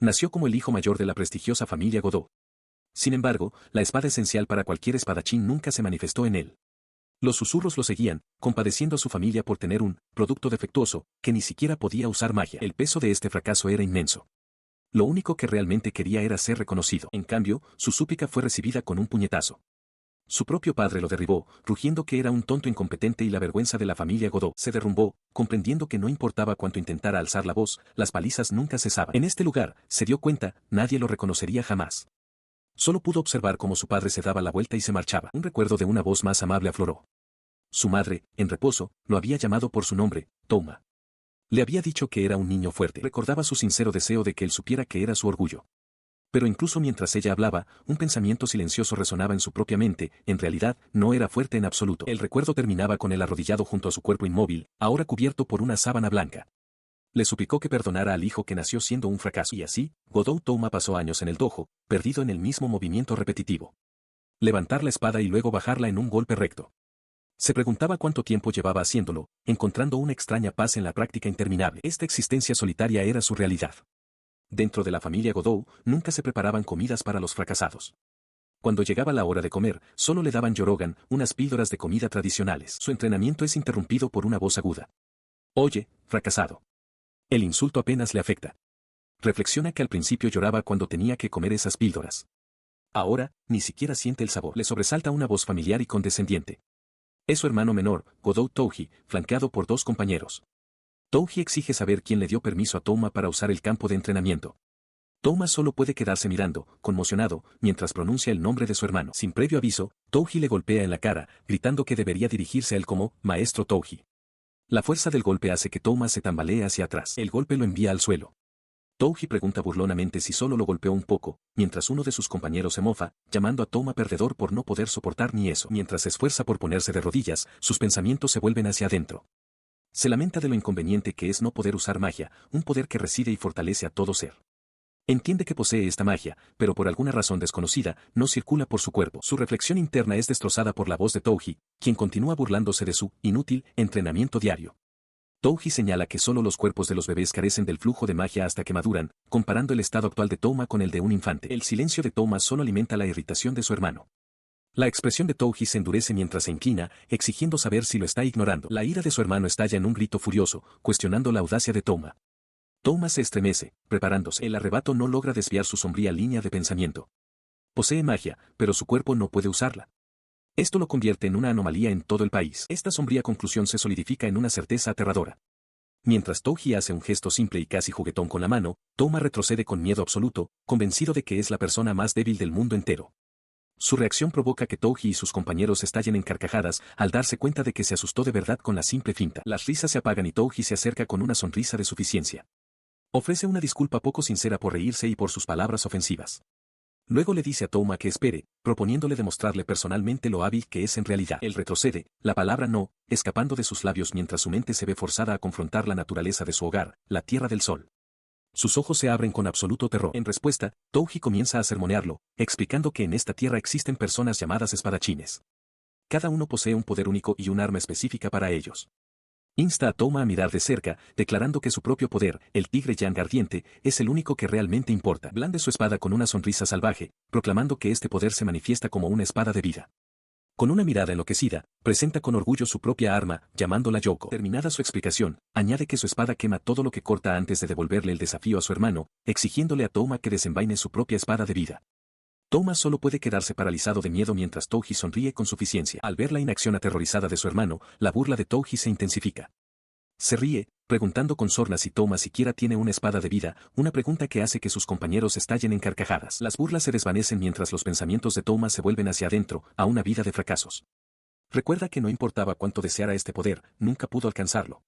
Nació como el hijo mayor de la prestigiosa familia Godó. Sin embargo, la espada esencial para cualquier espadachín nunca se manifestó en él. Los susurros lo seguían, compadeciendo a su familia por tener un producto defectuoso, que ni siquiera podía usar magia. El peso de este fracaso era inmenso. Lo único que realmente quería era ser reconocido. En cambio, su súplica fue recibida con un puñetazo. Su propio padre lo derribó, rugiendo que era un tonto incompetente y la vergüenza de la familia Godó se derrumbó, comprendiendo que no importaba cuánto intentara alzar la voz, las palizas nunca cesaban. En este lugar, se dio cuenta, nadie lo reconocería jamás. Solo pudo observar cómo su padre se daba la vuelta y se marchaba. Un recuerdo de una voz más amable afloró. Su madre, en reposo, lo había llamado por su nombre, Touma. Le había dicho que era un niño fuerte. Recordaba su sincero deseo de que él supiera que era su orgullo. Pero incluso mientras ella hablaba, un pensamiento silencioso resonaba en su propia mente, en realidad, no era fuerte en absoluto. El recuerdo terminaba con él arrodillado junto a su cuerpo inmóvil, ahora cubierto por una sábana blanca. Le suplicó que perdonara al hijo que nació siendo un fracaso. Y así, Godou Touma pasó años en el dojo, perdido en el mismo movimiento repetitivo. Levantar la espada y luego bajarla en un golpe recto. Se preguntaba cuánto tiempo llevaba haciéndolo, encontrando una extraña paz en la práctica interminable. Esta existencia solitaria era su realidad. Dentro de la familia Godou, nunca se preparaban comidas para los fracasados. Cuando llegaba la hora de comer, solo le daban yorogan, unas píldoras de comida tradicionales. Su entrenamiento es interrumpido por una voz aguda. Oye, fracasado. El insulto apenas le afecta. Reflexiona que al principio lloraba cuando tenía que comer esas píldoras. Ahora, ni siquiera siente el sabor. Le sobresalta una voz familiar y condescendiente. Es su hermano menor, Godou Touji, flanqueado por dos compañeros. Touji exige saber quién le dio permiso a Touma para usar el campo de entrenamiento. Touma solo puede quedarse mirando, conmocionado, mientras pronuncia el nombre de su hermano. Sin previo aviso, Touji le golpea en la cara, gritando que debería dirigirse a él como Maestro Touji. La fuerza del golpe hace que Touma se tambalee hacia atrás. El golpe lo envía al suelo. Touji pregunta burlonamente si solo lo golpeó un poco, mientras uno de sus compañeros se mofa, llamando a Touma perdedor por no poder soportar ni eso. Mientras se esfuerza por ponerse de rodillas, sus pensamientos se vuelven hacia adentro. Se lamenta de lo inconveniente que es no poder usar magia, un poder que reside y fortalece a todo ser. Entiende que posee esta magia, pero por alguna razón desconocida, no circula por su cuerpo. Su reflexión interna es destrozada por la voz de Touji, quien continúa burlándose de su inútil entrenamiento diario. Touji señala que solo los cuerpos de los bebés carecen del flujo de magia hasta que maduran, comparando el estado actual de Touma con el de un infante. El silencio de Touma solo alimenta la irritación de su hermano. La expresión de Touji se endurece mientras se inclina, exigiendo saber si lo está ignorando. La ira de su hermano estalla en un grito furioso, cuestionando la audacia de Touma. Touma se estremece, preparándose. El arrebato no logra desviar su sombría línea de pensamiento. Posee magia, pero su cuerpo no puede usarla. Esto lo convierte en una anomalía en todo el país. Esta sombría conclusión se solidifica en una certeza aterradora. Mientras Touji hace un gesto simple y casi juguetón con la mano, Touma retrocede con miedo absoluto, convencido de que es la persona más débil del mundo entero. Su reacción provoca que Touji y sus compañeros estallen en carcajadas al darse cuenta de que se asustó de verdad con la simple finta. Las risas se apagan y Touji se acerca con una sonrisa de suficiencia. Ofrece una disculpa poco sincera por reírse y por sus palabras ofensivas. Luego le dice a Touma que espere, proponiéndole demostrarle personalmente lo hábil que es en realidad. Él retrocede, la palabra no, escapando de sus labios mientras su mente se ve forzada a confrontar la naturaleza de su hogar, la Tierra del Sol. Sus ojos se abren con absoluto terror. En respuesta, Touji comienza a sermonearlo, explicando que en esta tierra existen personas llamadas espadachines. Cada uno posee un poder único y un arma específica para ellos. Insta a Touma a mirar de cerca, declarando que su propio poder, el tigre yang ardiente, es el único que realmente importa. Blande su espada con una sonrisa salvaje, proclamando que este poder se manifiesta como una espada de vida. Con una mirada enloquecida, presenta con orgullo su propia arma, llamándola Yoko. Terminada su explicación, añade que su espada quema todo lo que corta antes de devolverle el desafío a su hermano, exigiéndole a Touma que desenvaine su propia espada de vida. Touma solo puede quedarse paralizado de miedo mientras Touji sonríe con suficiencia. Al ver la inacción aterrorizada de su hermano, la burla de Touji se intensifica. Se ríe, preguntando con sorna si Touma siquiera tiene una espada de vida, una pregunta que hace que sus compañeros estallen en carcajadas. Las burlas se desvanecen mientras los pensamientos de Touma se vuelven hacia adentro, a una vida de fracasos. Recuerda que no importaba cuánto deseara este poder, nunca pudo alcanzarlo.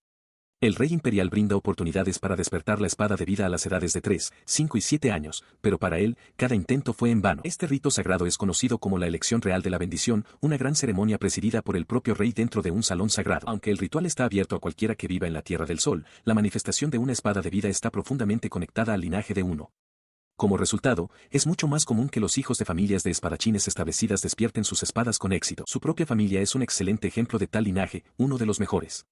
El rey imperial brinda oportunidades para despertar la espada de vida a las edades de 3, 5 y 7 años, pero para él, cada intento fue en vano. Este rito sagrado es conocido como la elección real de la bendición, una gran ceremonia presidida por el propio rey dentro de un salón sagrado. Aunque el ritual está abierto a cualquiera que viva en la Tierra del Sol, la manifestación de una espada de vida está profundamente conectada al linaje de uno. Como resultado, es mucho más común que los hijos de familias de espadachines establecidas despierten sus espadas con éxito. Su propia familia es un excelente ejemplo de tal linaje, uno de los mejores.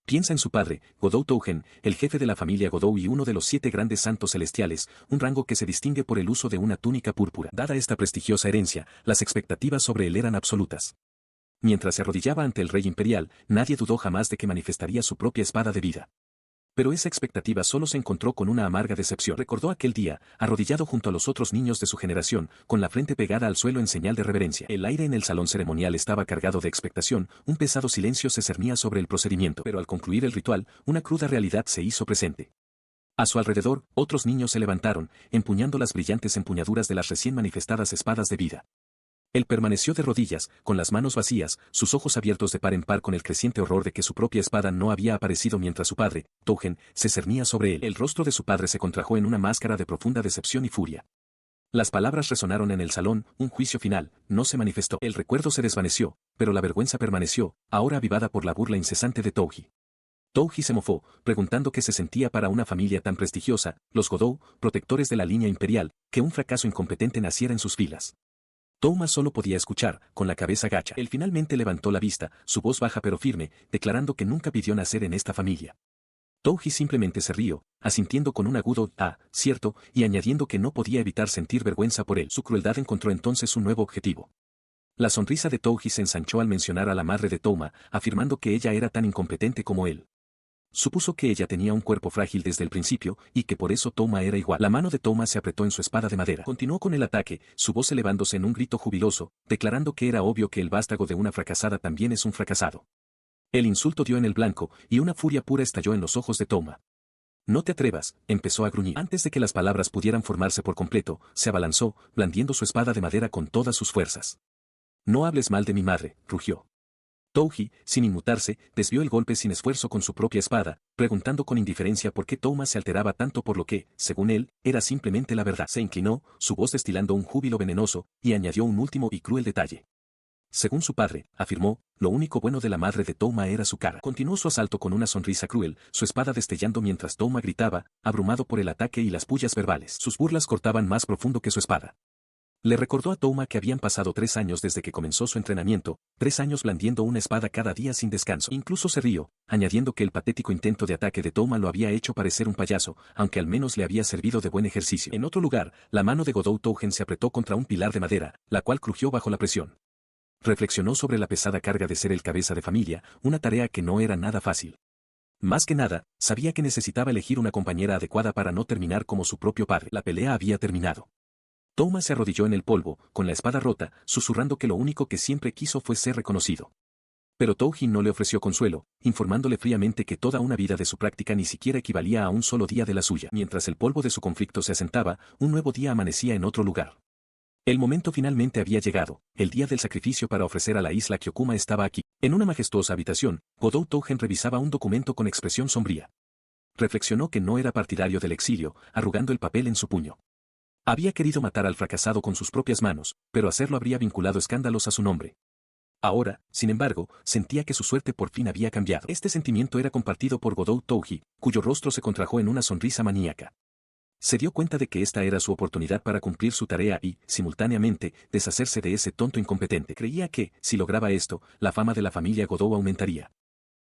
Piensa en su padre, Godou Tougen, el jefe de la familia Godou y uno de los 7 grandes santos celestiales, un rango que se distingue por el uso de una túnica púrpura. Dada esta prestigiosa herencia, las expectativas sobre él eran absolutas. Mientras se arrodillaba ante el rey imperial, nadie dudó jamás de que manifestaría su propia espada de vida. Pero esa expectativa solo se encontró con una amarga decepción. Recordó aquel día, arrodillado junto a los otros niños de su generación, con la frente pegada al suelo en señal de reverencia. El aire en el salón ceremonial estaba cargado de expectación, un pesado silencio se cernía sobre el procedimiento. Pero al concluir el ritual, una cruda realidad se hizo presente. A su alrededor, otros niños se levantaron, empuñando las brillantes empuñaduras de las recién manifestadas espadas de vida. Él permaneció de rodillas, con las manos vacías, sus ojos abiertos de par en par con el creciente horror de que su propia espada no había aparecido mientras su padre, Tougen, se cernía sobre él. El rostro de su padre se contrajo en una máscara de profunda decepción y furia. Las palabras resonaron en el salón, un juicio final, no se manifestó. El recuerdo se desvaneció, pero la vergüenza permaneció, ahora avivada por la burla incesante de Touji. Touji se mofó, preguntando qué se sentía para una familia tan prestigiosa, los Godou, protectores de la línea imperial, que un fracaso incompetente naciera en sus filas. Touma solo podía escuchar, con la cabeza gacha. Él finalmente levantó la vista, su voz baja pero firme, declarando que nunca pidió nacer en esta familia. Touji simplemente se rió, asintiendo con un agudo «ah, cierto», y añadiendo que no podía evitar sentir vergüenza por él. Su crueldad encontró entonces un nuevo objetivo. La sonrisa de Touji se ensanchó al mencionar a la madre de Touma, afirmando que ella era tan incompetente como él. Supuso que ella tenía un cuerpo frágil desde el principio, y que por eso Touma era igual. La mano de Touma se apretó en su espada de madera. Continuó con el ataque, su voz elevándose en un grito jubiloso, declarando que era obvio que el vástago de una fracasada también es un fracasado. El insulto dio en el blanco, y una furia pura estalló en los ojos de Touma. «No te atrevas», empezó a gruñir. Antes de que las palabras pudieran formarse por completo, se abalanzó, blandiendo su espada de madera con todas sus fuerzas. «No hables mal de mi madre», rugió. Touji, sin inmutarse, desvió el golpe sin esfuerzo con su propia espada, preguntando con indiferencia por qué Touma se alteraba tanto por lo que, según él, era simplemente la verdad. Se inclinó, su voz destilando un júbilo venenoso, y añadió un último y cruel detalle. Según su padre, afirmó, lo único bueno de la madre de Touma era su cara. Continuó su asalto con una sonrisa cruel, su espada destellando mientras Touma gritaba, abrumado por el ataque y las pullas verbales. Sus burlas cortaban más profundo que su espada. Le recordó a Touma que habían pasado 3 años desde que comenzó su entrenamiento, 3 años blandiendo una espada cada día sin descanso. Incluso se rió, añadiendo que el patético intento de ataque de Touma lo había hecho parecer un payaso, aunque al menos le había servido de buen ejercicio. En otro lugar, la mano de Godou Tougen se apretó contra un pilar de madera, la cual crujió bajo la presión. Reflexionó sobre la pesada carga de ser el cabeza de familia, una tarea que no era nada fácil. Más que nada, sabía que necesitaba elegir una compañera adecuada para no terminar como su propio padre. La pelea había terminado. Touma se arrodilló en el polvo, con la espada rota, susurrando que lo único que siempre quiso fue ser reconocido. Pero Touji no le ofreció consuelo, informándole fríamente que toda una vida de su práctica ni siquiera equivalía a un solo día de la suya. Mientras el polvo de su conflicto se asentaba, un nuevo día amanecía en otro lugar. El momento finalmente había llegado, el día del sacrificio para ofrecer a la isla Kyokuma estaba aquí. En una majestuosa habitación, Godou Tougen revisaba un documento con expresión sombría. Reflexionó que no era partidario del exilio, arrugando el papel en su puño. Había querido matar al fracasado con sus propias manos, pero hacerlo habría vinculado escándalos a su nombre. Ahora, sin embargo, sentía que su suerte por fin había cambiado. Este sentimiento era compartido por Godou Touji, cuyo rostro se contrajo en una sonrisa maníaca. Se dio cuenta de que esta era su oportunidad para cumplir su tarea y, simultáneamente, deshacerse de ese tonto incompetente. Creía que, si lograba esto, la fama de la familia Godou aumentaría.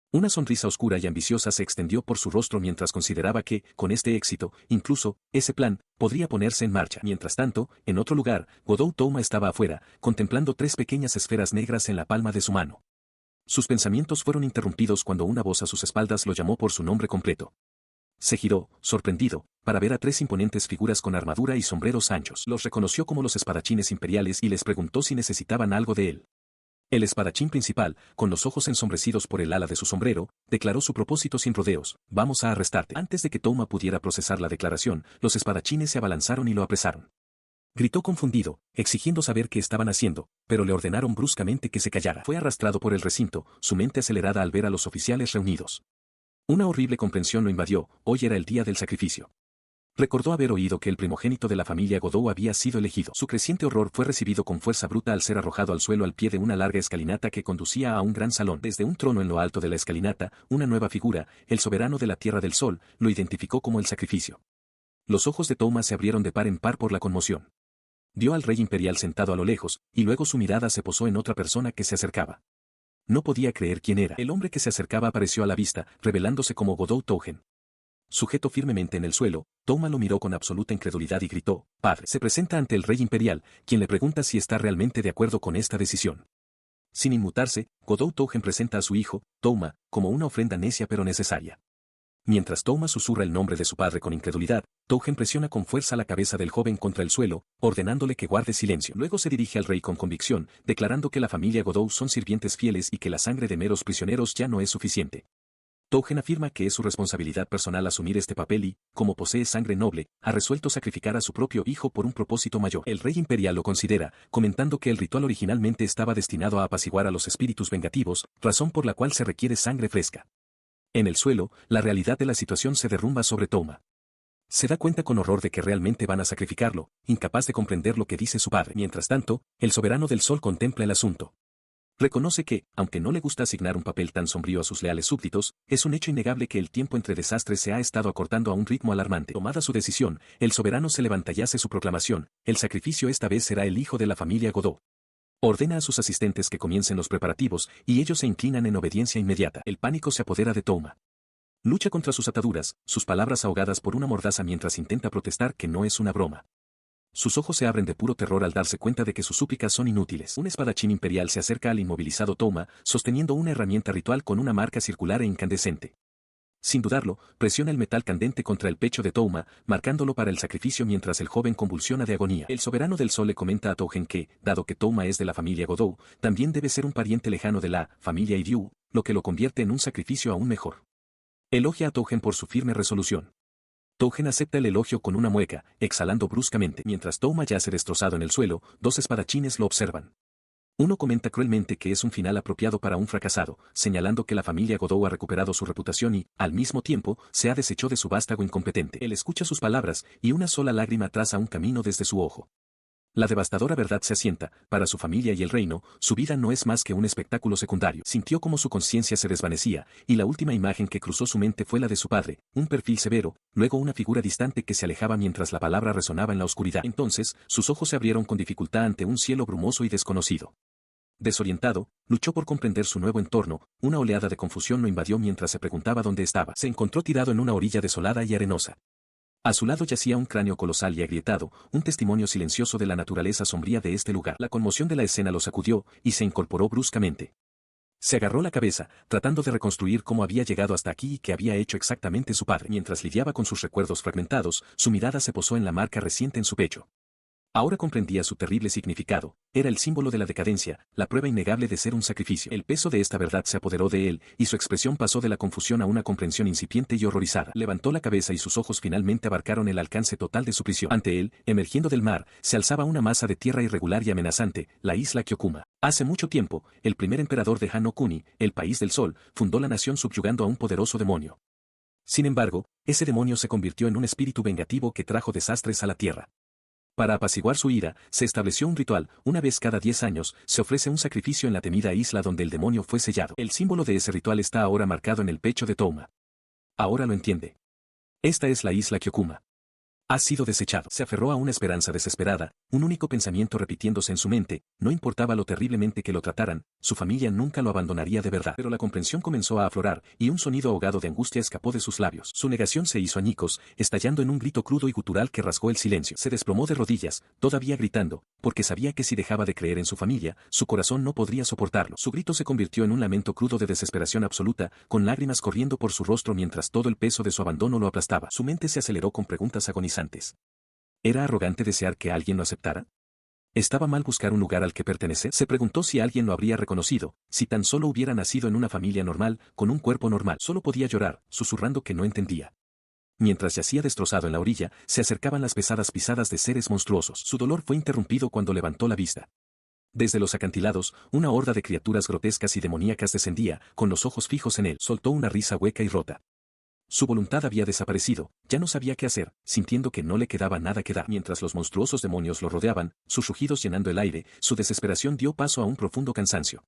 Una sonrisa oscura y ambiciosa se extendió por su rostro mientras consideraba que, con este éxito, incluso, ese plan, podría ponerse en marcha. Mientras tanto, en otro lugar, Godou Touma estaba afuera, contemplando 3 pequeñas esferas negras en la palma de su mano. Sus pensamientos fueron interrumpidos cuando una voz a sus espaldas lo llamó por su nombre completo. Se giró, sorprendido, para ver a 3 imponentes figuras con armadura y sombreros anchos. Los reconoció como los espadachines imperiales y les preguntó si necesitaban algo de él. El espadachín principal, con los ojos ensombrecidos por el ala de su sombrero, declaró su propósito sin rodeos: «Vamos a arrestarte». Antes de que Touma pudiera procesar la declaración, los espadachines se abalanzaron y lo apresaron. Gritó confundido, exigiendo saber qué estaban haciendo, pero le ordenaron bruscamente que se callara. Fue arrastrado por el recinto, su mente acelerada al ver a los oficiales reunidos. Una horrible comprensión lo invadió: hoy era el día del sacrificio. Recordó haber oído que el primogénito de la familia Godou había sido elegido. Su creciente horror fue recibido con fuerza bruta al ser arrojado al suelo al pie de una larga escalinata que conducía a un gran salón. Desde un trono en lo alto de la escalinata, una nueva figura, el soberano de la Tierra del Sol, lo identificó como el sacrificio. Los ojos de Touma se abrieron de par en par por la conmoción. Vio al rey imperial sentado a lo lejos, y luego su mirada se posó en otra persona que se acercaba. no podía creer quién era. El hombre que se acercaba apareció a la vista, revelándose como Godou Tougen. Sujeto firmemente en el suelo, Touma lo miró con absoluta incredulidad y gritó, «Padre». Se presenta ante el rey imperial, quien le pregunta si está realmente de acuerdo con esta decisión. Sin inmutarse, Godou Tougen presenta a su hijo, Touma, como una ofrenda necia pero necesaria. Mientras Touma susurra el nombre de su padre con incredulidad, Tougen presiona con fuerza la cabeza del joven contra el suelo, ordenándole que guarde silencio. Luego se dirige al rey con convicción, declarando que la familia Godou son sirvientes fieles y que la sangre de meros prisioneros ya no es suficiente. Tougen afirma que es su responsabilidad personal asumir este papel y, como posee sangre noble, ha resuelto sacrificar a su propio hijo por un propósito mayor. El rey imperial lo considera, comentando que el ritual originalmente estaba destinado a apaciguar a los espíritus vengativos, razón por la cual se requiere sangre fresca. En el suelo, la realidad de la situación se derrumba sobre Touma. Se da cuenta con horror de que realmente van a sacrificarlo, incapaz de comprender lo que dice su padre. Mientras tanto, el soberano del sol contempla el asunto. Reconoce que, aunque no le gusta asignar un papel tan sombrío a sus leales súbditos, es un hecho innegable que el tiempo entre desastres se ha estado acortando a un ritmo alarmante. Tomada su decisión, el soberano se levanta y hace su proclamación, el sacrificio esta vez será el hijo de la familia Godou. Ordena a sus asistentes que comiencen los preparativos, y ellos se inclinan en obediencia inmediata. El pánico se apodera de Touma. Lucha contra sus ataduras, sus palabras ahogadas por una mordaza mientras intenta protestar que no es una broma. Sus ojos se abren de puro terror al darse cuenta de que sus súplicas son inútiles. Un espadachín imperial se acerca al inmovilizado Touma, sosteniendo una herramienta ritual con una marca circular e incandescente. Sin dudarlo, presiona el metal candente contra el pecho de Touma, marcándolo para el sacrificio mientras el joven convulsiona de agonía. El soberano del sol le comenta a Tougen que, dado que Touma es de la familia Godou, también debe ser un pariente lejano de la familia Iriu, lo que lo convierte en un sacrificio aún mejor. Elogia a Tougen por su firme resolución. Tougen acepta el elogio con una mueca, exhalando bruscamente. Mientras Touma yace destrozado en el suelo, dos espadachines lo observan. Uno comenta cruelmente que es un final apropiado para un fracasado, señalando que la familia Godou ha recuperado su reputación y, al mismo tiempo, se ha deshecho de su vástago incompetente. Él escucha sus palabras, y una sola lágrima traza un camino desde su ojo. La devastadora verdad se asienta, para su familia y el reino, su vida no es más que un espectáculo secundario. Sintió como su conciencia se desvanecía, y la última imagen que cruzó su mente fue la de su padre, un perfil severo, luego una figura distante que se alejaba mientras la palabra resonaba en la oscuridad. Entonces, sus ojos se abrieron con dificultad ante un cielo brumoso y desconocido. Desorientado, luchó por comprender su nuevo entorno, una oleada de confusión lo invadió mientras se preguntaba dónde estaba. Se encontró tirado en una orilla desolada y arenosa. A su lado yacía un cráneo colosal y agrietado, un testimonio silencioso de la naturaleza sombría de este lugar. La conmoción de la escena lo sacudió, y se incorporó bruscamente. Se agarró la cabeza, tratando de reconstruir cómo había llegado hasta aquí y qué había hecho exactamente su padre. Mientras lidiaba con sus recuerdos fragmentados, su mirada se posó en la marca reciente en su pecho. Ahora comprendía su terrible significado, era el símbolo de la decadencia, la prueba innegable de ser un sacrificio. El peso de esta verdad se apoderó de él, y su expresión pasó de la confusión a una comprensión incipiente y horrorizada. Levantó la cabeza y sus ojos finalmente abarcaron el alcance total de su prisión. Ante él, emergiendo del mar, se alzaba una masa de tierra irregular y amenazante, la isla Kyokuma. Hace mucho tiempo, el primer emperador de Hano Kuni, el país del sol, fundó la nación subyugando a un poderoso demonio. Sin embargo, ese demonio se convirtió en un espíritu vengativo que trajo desastres a la tierra. Para apaciguar su ira, se estableció un ritual, una vez cada 10 años, se ofrece un sacrificio en la temida isla donde el demonio fue sellado. El símbolo de ese ritual está ahora marcado en el pecho de Touma. Ahora lo entiende. Esta es la isla Kyokuma. Ha sido desechado. Se aferró a una esperanza desesperada, un único pensamiento repitiéndose en su mente, no importaba lo terriblemente que lo trataran, su familia nunca lo abandonaría de verdad. Pero la comprensión comenzó a aflorar, y un sonido ahogado de angustia escapó de sus labios. Su negación se hizo añicos, estallando en un grito crudo y gutural que rasgó el silencio. Se desplomó de rodillas, todavía gritando, porque sabía que si dejaba de creer en su familia, su corazón no podría soportarlo. Su grito se convirtió en un lamento crudo de desesperación absoluta, con lágrimas corriendo por su rostro mientras todo el peso de su abandono lo aplastaba. Su mente se aceleró con preguntas agonizantes. ¿Era arrogante desear que alguien lo aceptara? ¿Estaba mal buscar un lugar al que pertenecer? Se preguntó si alguien lo habría reconocido, si tan solo hubiera nacido en una familia normal, con un cuerpo normal. Solo podía llorar, susurrando que no entendía. Mientras yacía destrozado en la orilla, se acercaban las pesadas pisadas de seres monstruosos. Su dolor fue interrumpido cuando levantó la vista. Desde los acantilados, una horda de criaturas grotescas y demoníacas descendía, con los ojos fijos en él. Soltó una risa hueca y rota. Su voluntad había desaparecido, ya no sabía qué hacer, sintiendo que no le quedaba nada que dar. Mientras los monstruosos demonios lo rodeaban, sus rugidos llenando el aire, su desesperación dio paso a un profundo cansancio.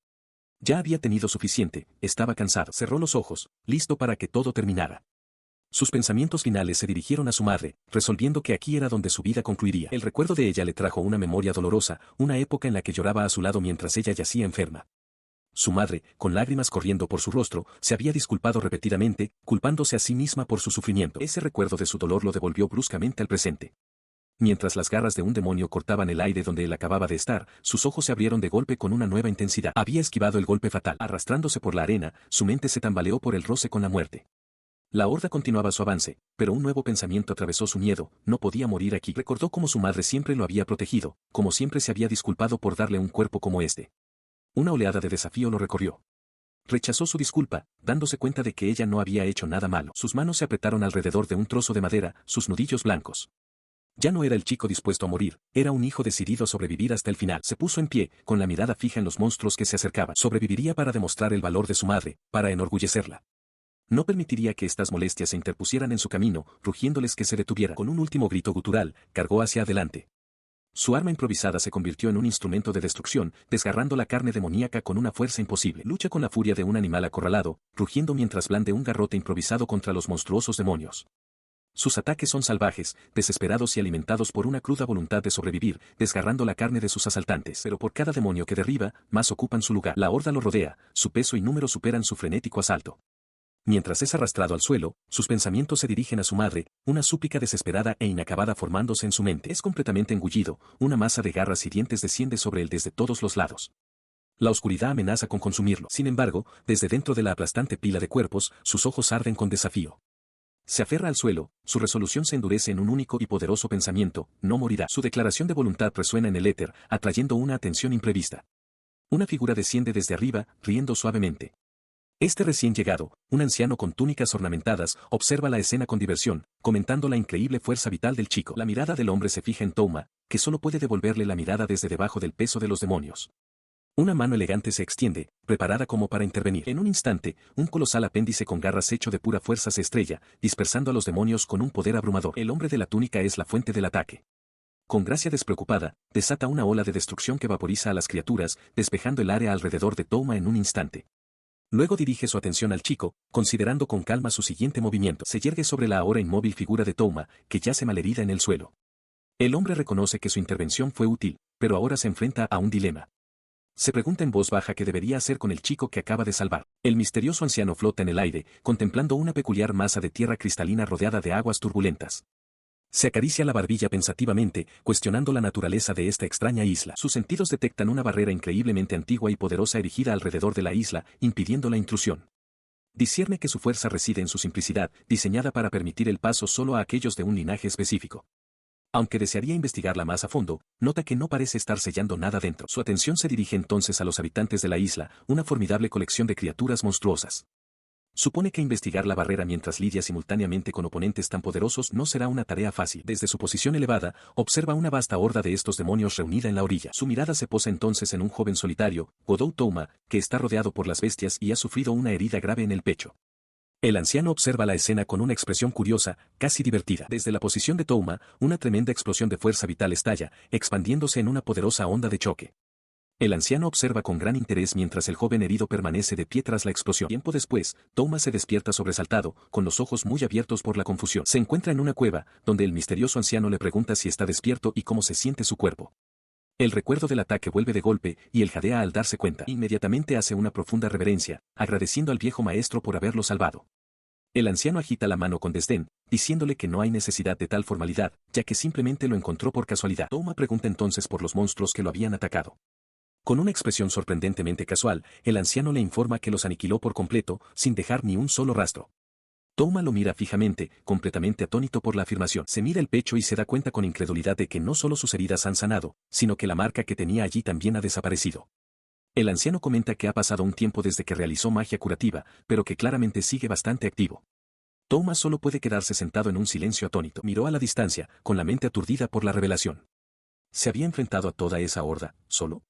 Ya había tenido suficiente, estaba cansado. Cerró los ojos, listo para que todo terminara. Sus pensamientos finales se dirigieron a su madre, resolviendo que aquí era donde su vida concluiría. El recuerdo de ella le trajo una memoria dolorosa, una época en la que lloraba a su lado mientras ella yacía enferma. su madre, con lágrimas corriendo por su rostro, se había disculpado repetidamente, culpándose a sí misma por su sufrimiento. Ese recuerdo de su dolor lo devolvió bruscamente al presente. Mientras las garras de un demonio cortaban el aire donde él acababa de estar, sus ojos se abrieron de golpe con una nueva intensidad. Había esquivado el golpe fatal. Arrastrándose por la arena, su mente se tambaleó por el roce con la muerte. La horda continuaba su avance, pero un nuevo pensamiento atravesó su miedo: no podía morir aquí. Recordó cómo su madre siempre lo había protegido, cómo siempre se había disculpado por darle un cuerpo como este. Una oleada de desafío lo recorrió. Rechazó su disculpa, dándose cuenta de que ella no había hecho nada malo. Sus manos se apretaron alrededor de un trozo de madera, sus nudillos blancos. Ya no era el chico dispuesto a morir, era un hijo decidido a sobrevivir hasta el final. Se puso en pie, con la mirada fija en los monstruos que se acercaban. Sobreviviría para demostrar el valor de su madre, para enorgullecerla. No permitiría que estas molestias se interpusieran en su camino, rugiéndoles que se detuviera. Con un último grito gutural, cargó hacia adelante. Su arma improvisada se convirtió en un instrumento de destrucción, desgarrando la carne demoníaca con una fuerza imposible. Lucha con la furia de un animal acorralado, rugiendo mientras blande un garrote improvisado contra los monstruosos demonios. Sus ataques son salvajes, desesperados y alimentados por una cruda voluntad de sobrevivir, desgarrando la carne de sus asaltantes. Pero por cada demonio que derriba, más ocupan su lugar. La horda lo rodea, su peso y número superan su frenético asalto. Mientras es arrastrado al suelo, sus pensamientos se dirigen a su madre, una súplica desesperada e inacabada formándose en su mente. Es completamente engullido, una masa de garras y dientes desciende sobre él desde todos los lados. La oscuridad amenaza con consumirlo. Sin embargo, desde dentro de la aplastante pila de cuerpos, sus ojos arden con desafío. Se aferra al suelo, su resolución se endurece en un único y poderoso pensamiento: no morirá. Su declaración de voluntad resuena en el éter, atrayendo una atención imprevista. Una figura desciende desde arriba, riendo suavemente. Este recién llegado, un anciano con túnicas ornamentadas, observa la escena con diversión, comentando la increíble fuerza vital del chico. La mirada del hombre se fija en Touma, que solo puede devolverle la mirada desde debajo del peso de los demonios. Una mano elegante se extiende, preparada como para intervenir. En un instante, un colosal apéndice con garras hecho de pura fuerza se estrella, dispersando a los demonios con un poder abrumador. El hombre de la túnica es la fuente del ataque. Con gracia despreocupada, desata una ola de destrucción que vaporiza a las criaturas, despejando el área alrededor de Touma en un instante. Luego dirige su atención al chico, considerando con calma su siguiente movimiento. Se yergue sobre la ahora inmóvil figura de Touma, que yace malherida en el suelo. El hombre reconoce que su intervención fue útil, pero ahora se enfrenta a un dilema. Se pregunta en voz baja qué debería hacer con el chico que acaba de salvar. El misterioso anciano flota en el aire, contemplando una peculiar masa de tierra cristalina rodeada de aguas turbulentas. Se acaricia la barbilla pensativamente, cuestionando la naturaleza de esta extraña isla. Sus sentidos detectan una barrera increíblemente antigua y poderosa erigida alrededor de la isla, impidiendo la intrusión. Discierne que su fuerza reside en su simplicidad, diseñada para permitir el paso solo a aquellos de un linaje específico. Aunque desearía investigarla más a fondo, nota que no parece estar sellando nada dentro. Su atención se dirige entonces a los habitantes de la isla, una formidable colección de criaturas monstruosas. Supone que investigar la barrera mientras lidia simultáneamente con oponentes tan poderosos no será una tarea fácil. Desde su posición elevada, observa una vasta horda de estos demonios reunida en la orilla. Su mirada se posa entonces en un joven solitario, Godou Touma, que está rodeado por las bestias y ha sufrido una herida grave en el pecho. El anciano observa la escena con una expresión curiosa, casi divertida. Desde la posición de Touma, una tremenda explosión de fuerza vital estalla, expandiéndose en una poderosa onda de choque. El anciano observa con gran interés mientras el joven herido permanece de pie tras la explosión. Tiempo después, Touma se despierta sobresaltado, con los ojos muy abiertos por la confusión. Se encuentra en una cueva, donde el misterioso anciano le pregunta si está despierto y cómo se siente su cuerpo. El recuerdo del ataque vuelve de golpe, y él jadea al darse cuenta. Inmediatamente hace una profunda reverencia, agradeciendo al viejo maestro por haberlo salvado. El anciano agita la mano con desdén, diciéndole que no hay necesidad de tal formalidad, ya que simplemente lo encontró por casualidad. Touma pregunta entonces por los monstruos que lo habían atacado. Con una expresión sorprendentemente casual, el anciano le informa que los aniquiló por completo, sin dejar ni un solo rastro. Touma lo mira fijamente, completamente atónito por la afirmación. Se mira el pecho y se da cuenta con incredulidad de que no solo sus heridas han sanado, sino que la marca que tenía allí también ha desaparecido. El anciano comenta que ha pasado un tiempo desde que realizó magia curativa, pero que claramente sigue bastante activo. Touma solo puede quedarse sentado en un silencio atónito. Miró a la distancia, con la mente aturdida por la revelación. ¿Se había enfrentado a toda esa horda, solo?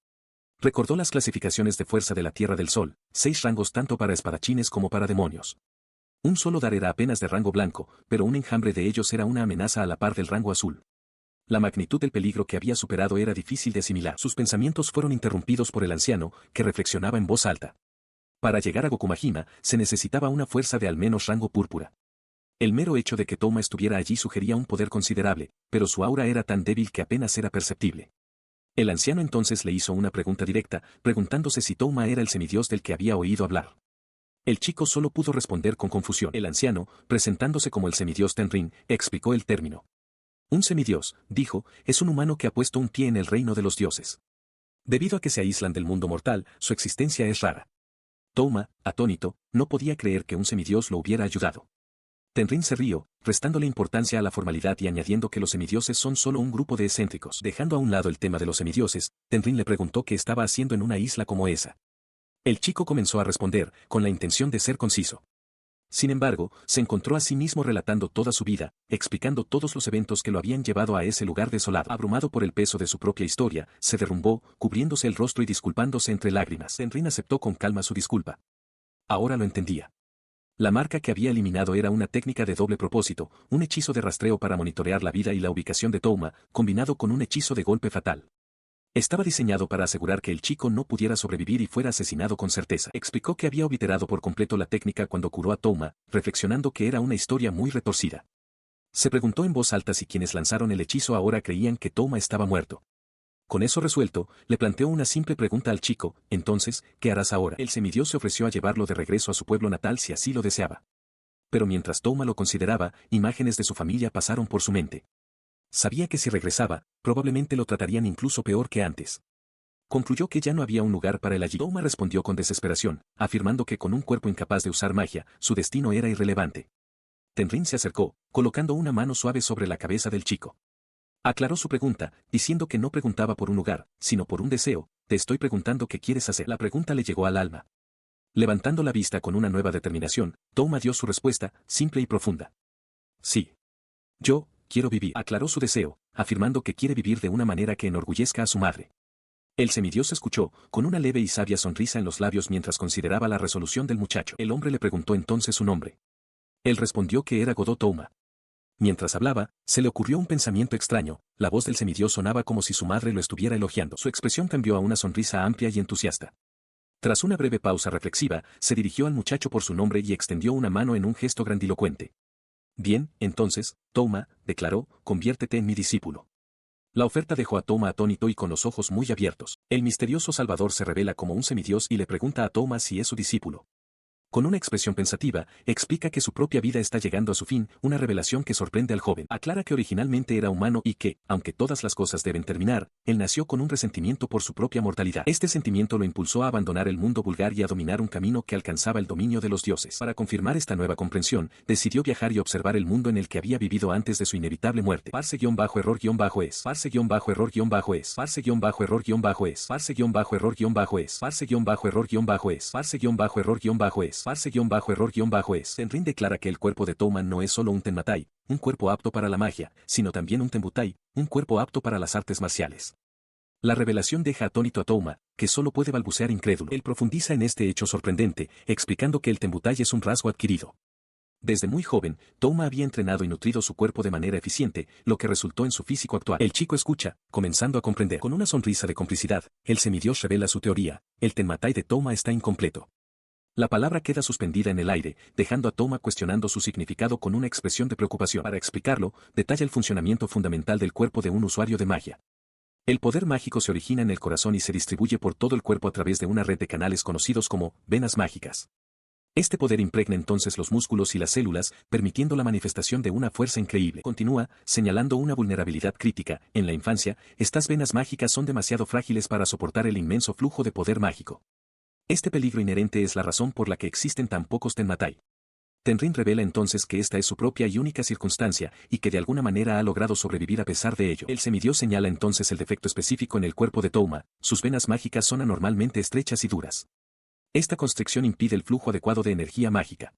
Recordó las clasificaciones de fuerza de la Tierra del Sol, 6 rangos tanto para espadachines como para demonios. Un solo dar era apenas de rango blanco, pero un enjambre de ellos era una amenaza a la par del rango azul. La magnitud del peligro que había superado era difícil de asimilar. Sus pensamientos fueron interrumpidos por el anciano, que reflexionaba en voz alta. Para llegar a Gokumajima, se necesitaba una fuerza de al menos rango púrpura. El mero hecho de que Touma estuviera allí sugería un poder considerable, pero su aura era tan débil que apenas era perceptible. El anciano entonces le hizo una pregunta directa, preguntándose si Touma era el semidios del que había oído hablar. El chico solo pudo responder con confusión. El anciano, presentándose como el semidios Tenrin, explicó el término. Un semidios, dijo, es un humano que ha puesto un pie en el reino de los dioses. Debido a que se aíslan del mundo mortal, su existencia es rara. Touma, atónito, no podía creer que un semidios lo hubiera ayudado. Tenrin se rió, restándole importancia a la formalidad y añadiendo que los semidioses son solo un grupo de excéntricos. Dejando a un lado el tema de los semidioses, Tenrin le preguntó qué estaba haciendo en una isla como esa. El chico comenzó a responder, con la intención de ser conciso. Sin embargo, se encontró a sí mismo relatando toda su vida, explicando todos los eventos que lo habían llevado a ese lugar desolado. Abrumado por el peso de su propia historia, se derrumbó, cubriéndose el rostro y disculpándose entre lágrimas. Tenrin aceptó con calma su disculpa. Ahora lo entendía. La marca que había eliminado era una técnica de doble propósito, un hechizo de rastreo para monitorear la vida y la ubicación de Touma, combinado con un hechizo de golpe fatal. Estaba diseñado para asegurar que el chico no pudiera sobrevivir y fuera asesinado con certeza. Explicó que había obliterado por completo la técnica cuando curó a Touma, reflexionando que era una historia muy retorcida. Se preguntó en voz alta si quienes lanzaron el hechizo ahora creían que Touma estaba muerto. Con eso resuelto, le planteó una simple pregunta al chico, entonces, ¿qué harás ahora? El semidios se ofreció a llevarlo de regreso a su pueblo natal si así lo deseaba. Pero mientras Touma lo consideraba, imágenes de su familia pasaron por su mente. Sabía que si regresaba, probablemente lo tratarían incluso peor que antes. Concluyó que ya no había un lugar para él allí. Touma respondió con desesperación, afirmando que con un cuerpo incapaz de usar magia, su destino era irrelevante. Tenrin se acercó, colocando una mano suave sobre la cabeza del chico. Aclaró su pregunta, diciendo que no preguntaba por un lugar, sino por un deseo. Te estoy preguntando qué quieres hacer. La pregunta le llegó al alma. Levantando la vista con una nueva determinación, Touma dio su respuesta, simple y profunda. Sí. Yo, quiero vivir. Aclaró su deseo, afirmando que quiere vivir de una manera que enorgullezca a su madre. El semidios escuchó, con una leve y sabia sonrisa en los labios mientras consideraba la resolución del muchacho. El hombre le preguntó entonces su nombre. Él respondió que era Godó Touma. Mientras hablaba, se le ocurrió un pensamiento extraño, la voz del semidios sonaba como si su madre lo estuviera elogiando. Su expresión cambió a una sonrisa amplia y entusiasta. Tras una breve pausa reflexiva, se dirigió al muchacho por su nombre y extendió una mano en un gesto grandilocuente. Bien, entonces, Touma, declaró, conviértete en mi discípulo. La oferta dejó a Touma atónito y con los ojos muy abiertos. El misterioso Salvador se revela como un semidios y le pregunta a Touma si es su discípulo. Con una expresión pensativa, explica que su propia vida está llegando a su fin, una revelación que sorprende al joven. Aclara que originalmente era humano y que, aunque todas las cosas deben terminar, él nació con un resentimiento por su propia mortalidad. Este sentimiento lo impulsó a abandonar el mundo vulgar y a dominar un camino que alcanzaba el dominio de los dioses. Para confirmar esta nueva comprensión, decidió viajar y observar el mundo en el que había vivido antes de su inevitable muerte. Farse-error-es. Farse-error-es. Farse-error-es. Farse-error-es. Farse-error-es. Farse-error-es. Farse-error-es. Tenrin declara que el cuerpo de Touma no es solo un tenmatai, un cuerpo apto para la magia, sino también un tenbutai, un cuerpo apto para las artes marciales. La revelación deja atónito a Touma, que solo puede balbucear incrédulo. Él profundiza en este hecho sorprendente, explicando que el tenbutai es un rasgo adquirido. Desde muy joven, Touma había entrenado y nutrido su cuerpo de manera eficiente, lo que resultó en su físico actual. El chico escucha, comenzando a comprender. Con una sonrisa de complicidad, el semidios revela su teoría, el tenmatai de Touma está incompleto. La palabra queda suspendida en el aire, dejando a Touma cuestionando su significado con una expresión de preocupación. Para explicarlo, detalla el funcionamiento fundamental del cuerpo de un usuario de magia. El poder mágico se origina en el corazón y se distribuye por todo el cuerpo a través de una red de canales conocidos como venas mágicas. Este poder impregna entonces los músculos y las células, permitiendo la manifestación de una fuerza increíble. Continúa, señalando una vulnerabilidad crítica. En la infancia, estas venas mágicas son demasiado frágiles para soportar el inmenso flujo de poder mágico. Este peligro inherente es la razón por la que existen tan pocos tenmatai. Tenrin revela entonces que esta es su propia y única circunstancia, y que de alguna manera ha logrado sobrevivir a pesar de ello. El semidios señala entonces el defecto específico en el cuerpo de Touma, sus venas mágicas son anormalmente estrechas y duras. Esta constricción impide el flujo adecuado de energía mágica.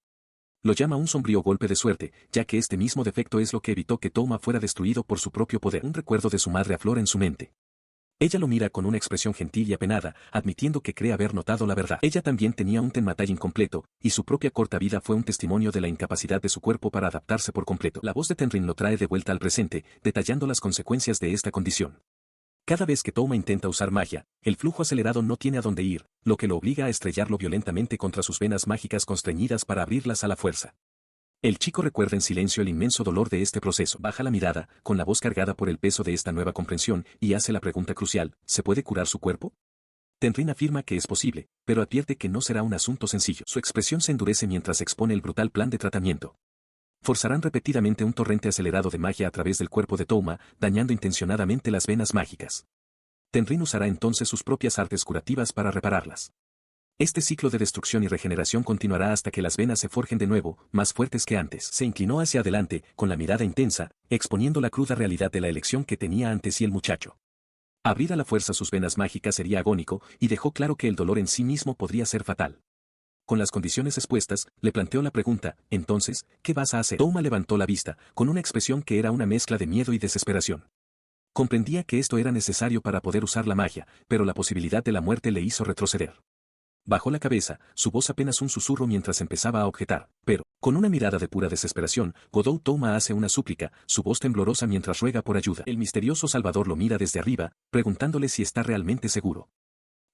Lo llama un sombrío golpe de suerte, ya que este mismo defecto es lo que evitó que Touma fuera destruido por su propio poder. Un recuerdo de su madre aflora en su mente. Ella lo mira con una expresión gentil y apenada, admitiendo que cree haber notado la verdad. Ella también tenía un tenmatai incompleto, y su propia corta vida fue un testimonio de la incapacidad de su cuerpo para adaptarse por completo. La voz de Tenrin lo trae de vuelta al presente, detallando las consecuencias de esta condición. Cada vez que Touma intenta usar magia, el flujo acelerado no tiene a dónde ir, lo que lo obliga a estrellarlo violentamente contra sus venas mágicas constreñidas para abrirlas a la fuerza. El chico recuerda en silencio el inmenso dolor de este proceso. Baja la mirada, con la voz cargada por el peso de esta nueva comprensión, y hace la pregunta crucial, ¿se puede curar su cuerpo? Tenrin afirma que es posible, pero advierte que no será un asunto sencillo. Su expresión se endurece mientras expone el brutal plan de tratamiento. Forzarán repetidamente un torrente acelerado de magia a través del cuerpo de Touma, dañando intencionadamente las venas mágicas. Tenrin usará entonces sus propias artes curativas para repararlas. Este ciclo de destrucción y regeneración continuará hasta que las venas se forjen de nuevo, más fuertes que antes. Se inclinó hacia adelante, con la mirada intensa, exponiendo la cruda realidad de la elección que tenía ante sí el muchacho. Abrir a la fuerza sus venas mágicas sería agónico, y dejó claro que el dolor en sí mismo podría ser fatal. Con las condiciones expuestas, le planteó la pregunta, entonces, ¿qué vas a hacer? Touma levantó la vista, con una expresión que era una mezcla de miedo y desesperación. Comprendía que esto era necesario para poder usar la magia, pero la posibilidad de la muerte le hizo retroceder. Bajó la cabeza, su voz apenas un susurro mientras empezaba a objetar, pero, con una mirada de pura desesperación, Godou Touma hace una súplica, su voz temblorosa mientras ruega por ayuda. El misterioso Salvador lo mira desde arriba, preguntándole si está realmente seguro.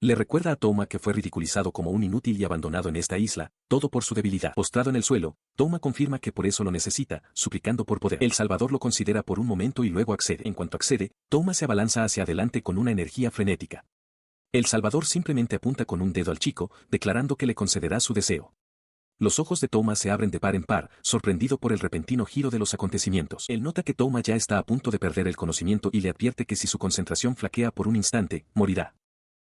Le recuerda a Touma que fue ridiculizado como un inútil y abandonado en esta isla, todo por su debilidad. Postrado en el suelo, Touma confirma que por eso lo necesita, suplicando por poder. El Salvador lo considera por un momento y luego accede. En cuanto accede, Touma se abalanza hacia adelante con una energía frenética. El Salvador simplemente apunta con un dedo al chico, declarando que le concederá su deseo. Los ojos de Touma se abren de par en par, sorprendido por el repentino giro de los acontecimientos. Él nota que Touma ya está a punto de perder el conocimiento y le advierte que si su concentración flaquea por un instante, morirá.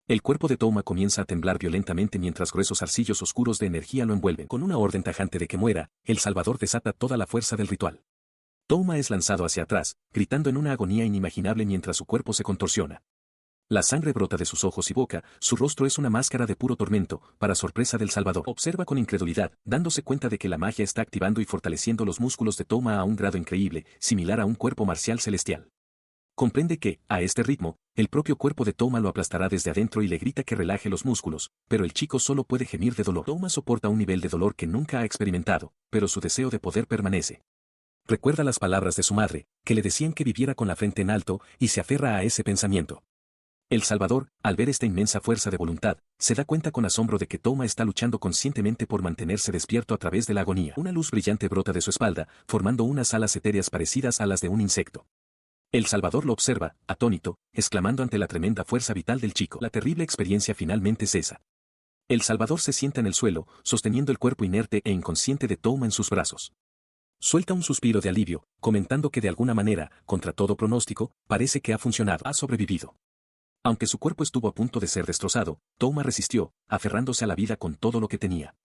El cuerpo de Touma comienza a temblar violentamente mientras gruesos arcillos oscuros de energía lo envuelven. Con una orden tajante de que muera, el Salvador desata toda la fuerza del ritual. Touma es lanzado hacia atrás, gritando en una agonía inimaginable mientras su cuerpo se contorsiona. La sangre brota de sus ojos y boca, su rostro es una máscara de puro tormento, para sorpresa del Salvador. Observa con incredulidad, dándose cuenta de que la magia está activando y fortaleciendo los músculos de Touma a un grado increíble, similar a un cuerpo marcial celestial. Comprende que, a este ritmo, el propio cuerpo de Touma lo aplastará desde adentro y le grita que relaje los músculos, pero el chico solo puede gemir de dolor. Touma soporta un nivel de dolor que nunca ha experimentado, pero su deseo de poder permanece. Recuerda las palabras de su madre, que le decían que viviera con la frente en alto, y se aferra a ese pensamiento. El Salvador, al ver esta inmensa fuerza de voluntad, se da cuenta con asombro de que Touma está luchando conscientemente por mantenerse despierto a través de la agonía. Una luz brillante brota de su espalda, formando unas alas etéreas parecidas a las de un insecto. El Salvador lo observa, atónito, exclamando ante la tremenda fuerza vital del chico. La terrible experiencia finalmente cesa. El Salvador se sienta en el suelo, sosteniendo el cuerpo inerte e inconsciente de Touma en sus brazos. Suelta un suspiro de alivio, comentando que de alguna manera, contra todo pronóstico, parece que ha funcionado. Ha sobrevivido. Aunque su cuerpo estuvo a punto de ser destrozado, Touma resistió, aferrándose a la vida con todo lo que tenía.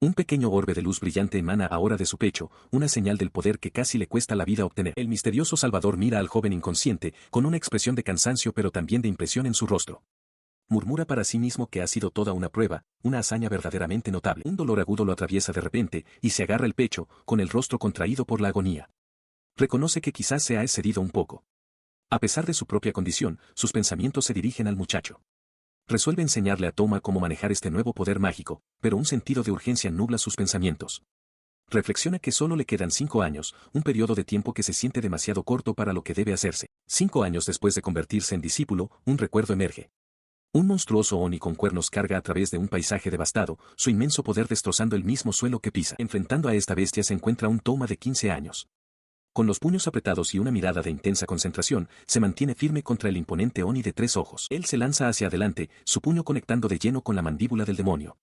Un pequeño orbe de luz brillante emana ahora de su pecho, una señal del poder que casi le cuesta la vida obtener. El misterioso Salvador mira al joven inconsciente, con una expresión de cansancio pero también de impresión en su rostro. Murmura para sí mismo que ha sido toda una prueba, una hazaña verdaderamente notable. Un dolor agudo lo atraviesa de repente, y se agarra el pecho, con el rostro contraído por la agonía. Reconoce que quizás se ha excedido un poco. A pesar de su propia condición, sus pensamientos se dirigen al muchacho. Resuelve enseñarle a Touma cómo manejar este nuevo poder mágico, pero un sentido de urgencia nubla sus pensamientos. Reflexiona que solo le quedan 5 años, un periodo de tiempo que se siente demasiado corto para lo que debe hacerse. 5 años después de convertirse en discípulo, un recuerdo emerge. Un monstruoso Oni con cuernos carga a través de un paisaje devastado, su inmenso poder destrozando el mismo suelo que pisa. Enfrentando a esta bestia se encuentra un Touma de 15 años. Con los puños apretados y una mirada de intensa concentración, se mantiene firme contra el imponente Oni de 3 ojos. Él se lanza hacia adelante, su puño conectando de lleno con la mandíbula del demonio.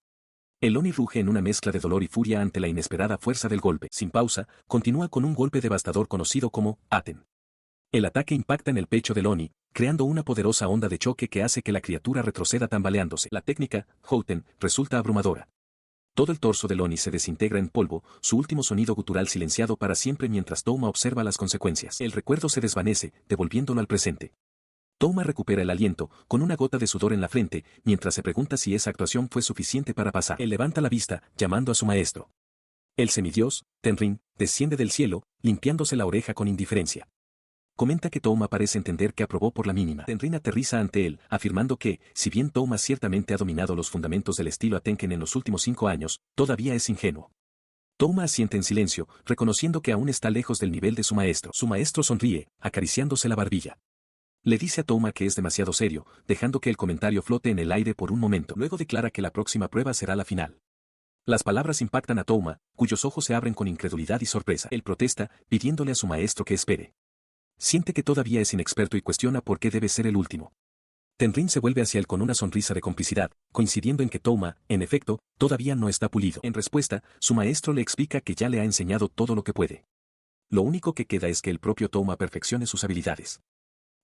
El Oni ruge en una mezcla de dolor y furia ante la inesperada fuerza del golpe. Sin pausa, continúa con un golpe devastador conocido como Aten. El ataque impacta en el pecho del Oni, creando una poderosa onda de choque que hace que la criatura retroceda tambaleándose. La técnica, Houten, resulta abrumadora. Todo el torso del Oni se desintegra en polvo, su último sonido gutural silenciado para siempre mientras Touma observa las consecuencias. El recuerdo se desvanece, devolviéndolo al presente. Touma recupera el aliento, con una gota de sudor en la frente, mientras se pregunta si esa actuación fue suficiente para pasar. Él levanta la vista, llamando a su maestro. El semidios, Tenrin, desciende del cielo, limpiándose la oreja con indiferencia. Comenta que Touma parece entender que aprobó por la mínima. Tenrin aterriza ante él, afirmando que, si bien Touma ciertamente ha dominado los fundamentos del estilo Atenken en los últimos 5 años, todavía es ingenuo. Touma asiente en silencio, reconociendo que aún está lejos del nivel de su maestro. Su maestro sonríe, acariciándose la barbilla. Le dice a Touma que es demasiado serio, dejando que el comentario flote en el aire por un momento. Luego declara que la próxima prueba será la final. Las palabras impactan a Touma, cuyos ojos se abren con incredulidad y sorpresa. Él protesta, pidiéndole a su maestro que espere. Siente que todavía es inexperto y cuestiona por qué debe ser el último. Tenrin se vuelve hacia él con una sonrisa de complicidad, coincidiendo en que Touma, en efecto, todavía no está pulido. En respuesta, su maestro le explica que ya le ha enseñado todo lo que puede. Lo único que queda es que el propio Touma perfeccione sus habilidades.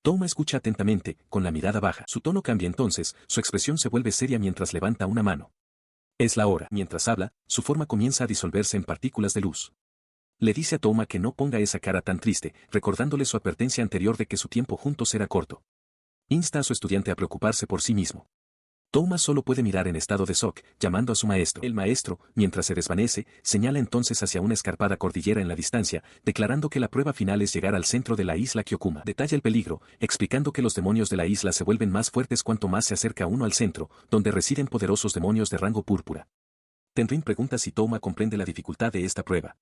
Touma escucha atentamente, con la mirada baja. Su tono cambia entonces, su expresión se vuelve seria mientras levanta una mano. Es la hora. Mientras habla, su forma comienza a disolverse en partículas de luz. Le dice a Touma que no ponga esa cara tan triste, recordándole su advertencia anterior de que su tiempo juntos era corto. Insta a su estudiante a preocuparse por sí mismo. Touma solo puede mirar en estado de shock, llamando a su maestro. El maestro, mientras se desvanece, señala entonces hacia una escarpada cordillera en la distancia, declarando que la prueba final es llegar al centro de la isla Kyokuma. Detalla el peligro, explicando que los demonios de la isla se vuelven más fuertes cuanto más se acerca uno al centro, donde residen poderosos demonios de rango púrpura. Tenrin pregunta si Touma comprende la dificultad de esta prueba.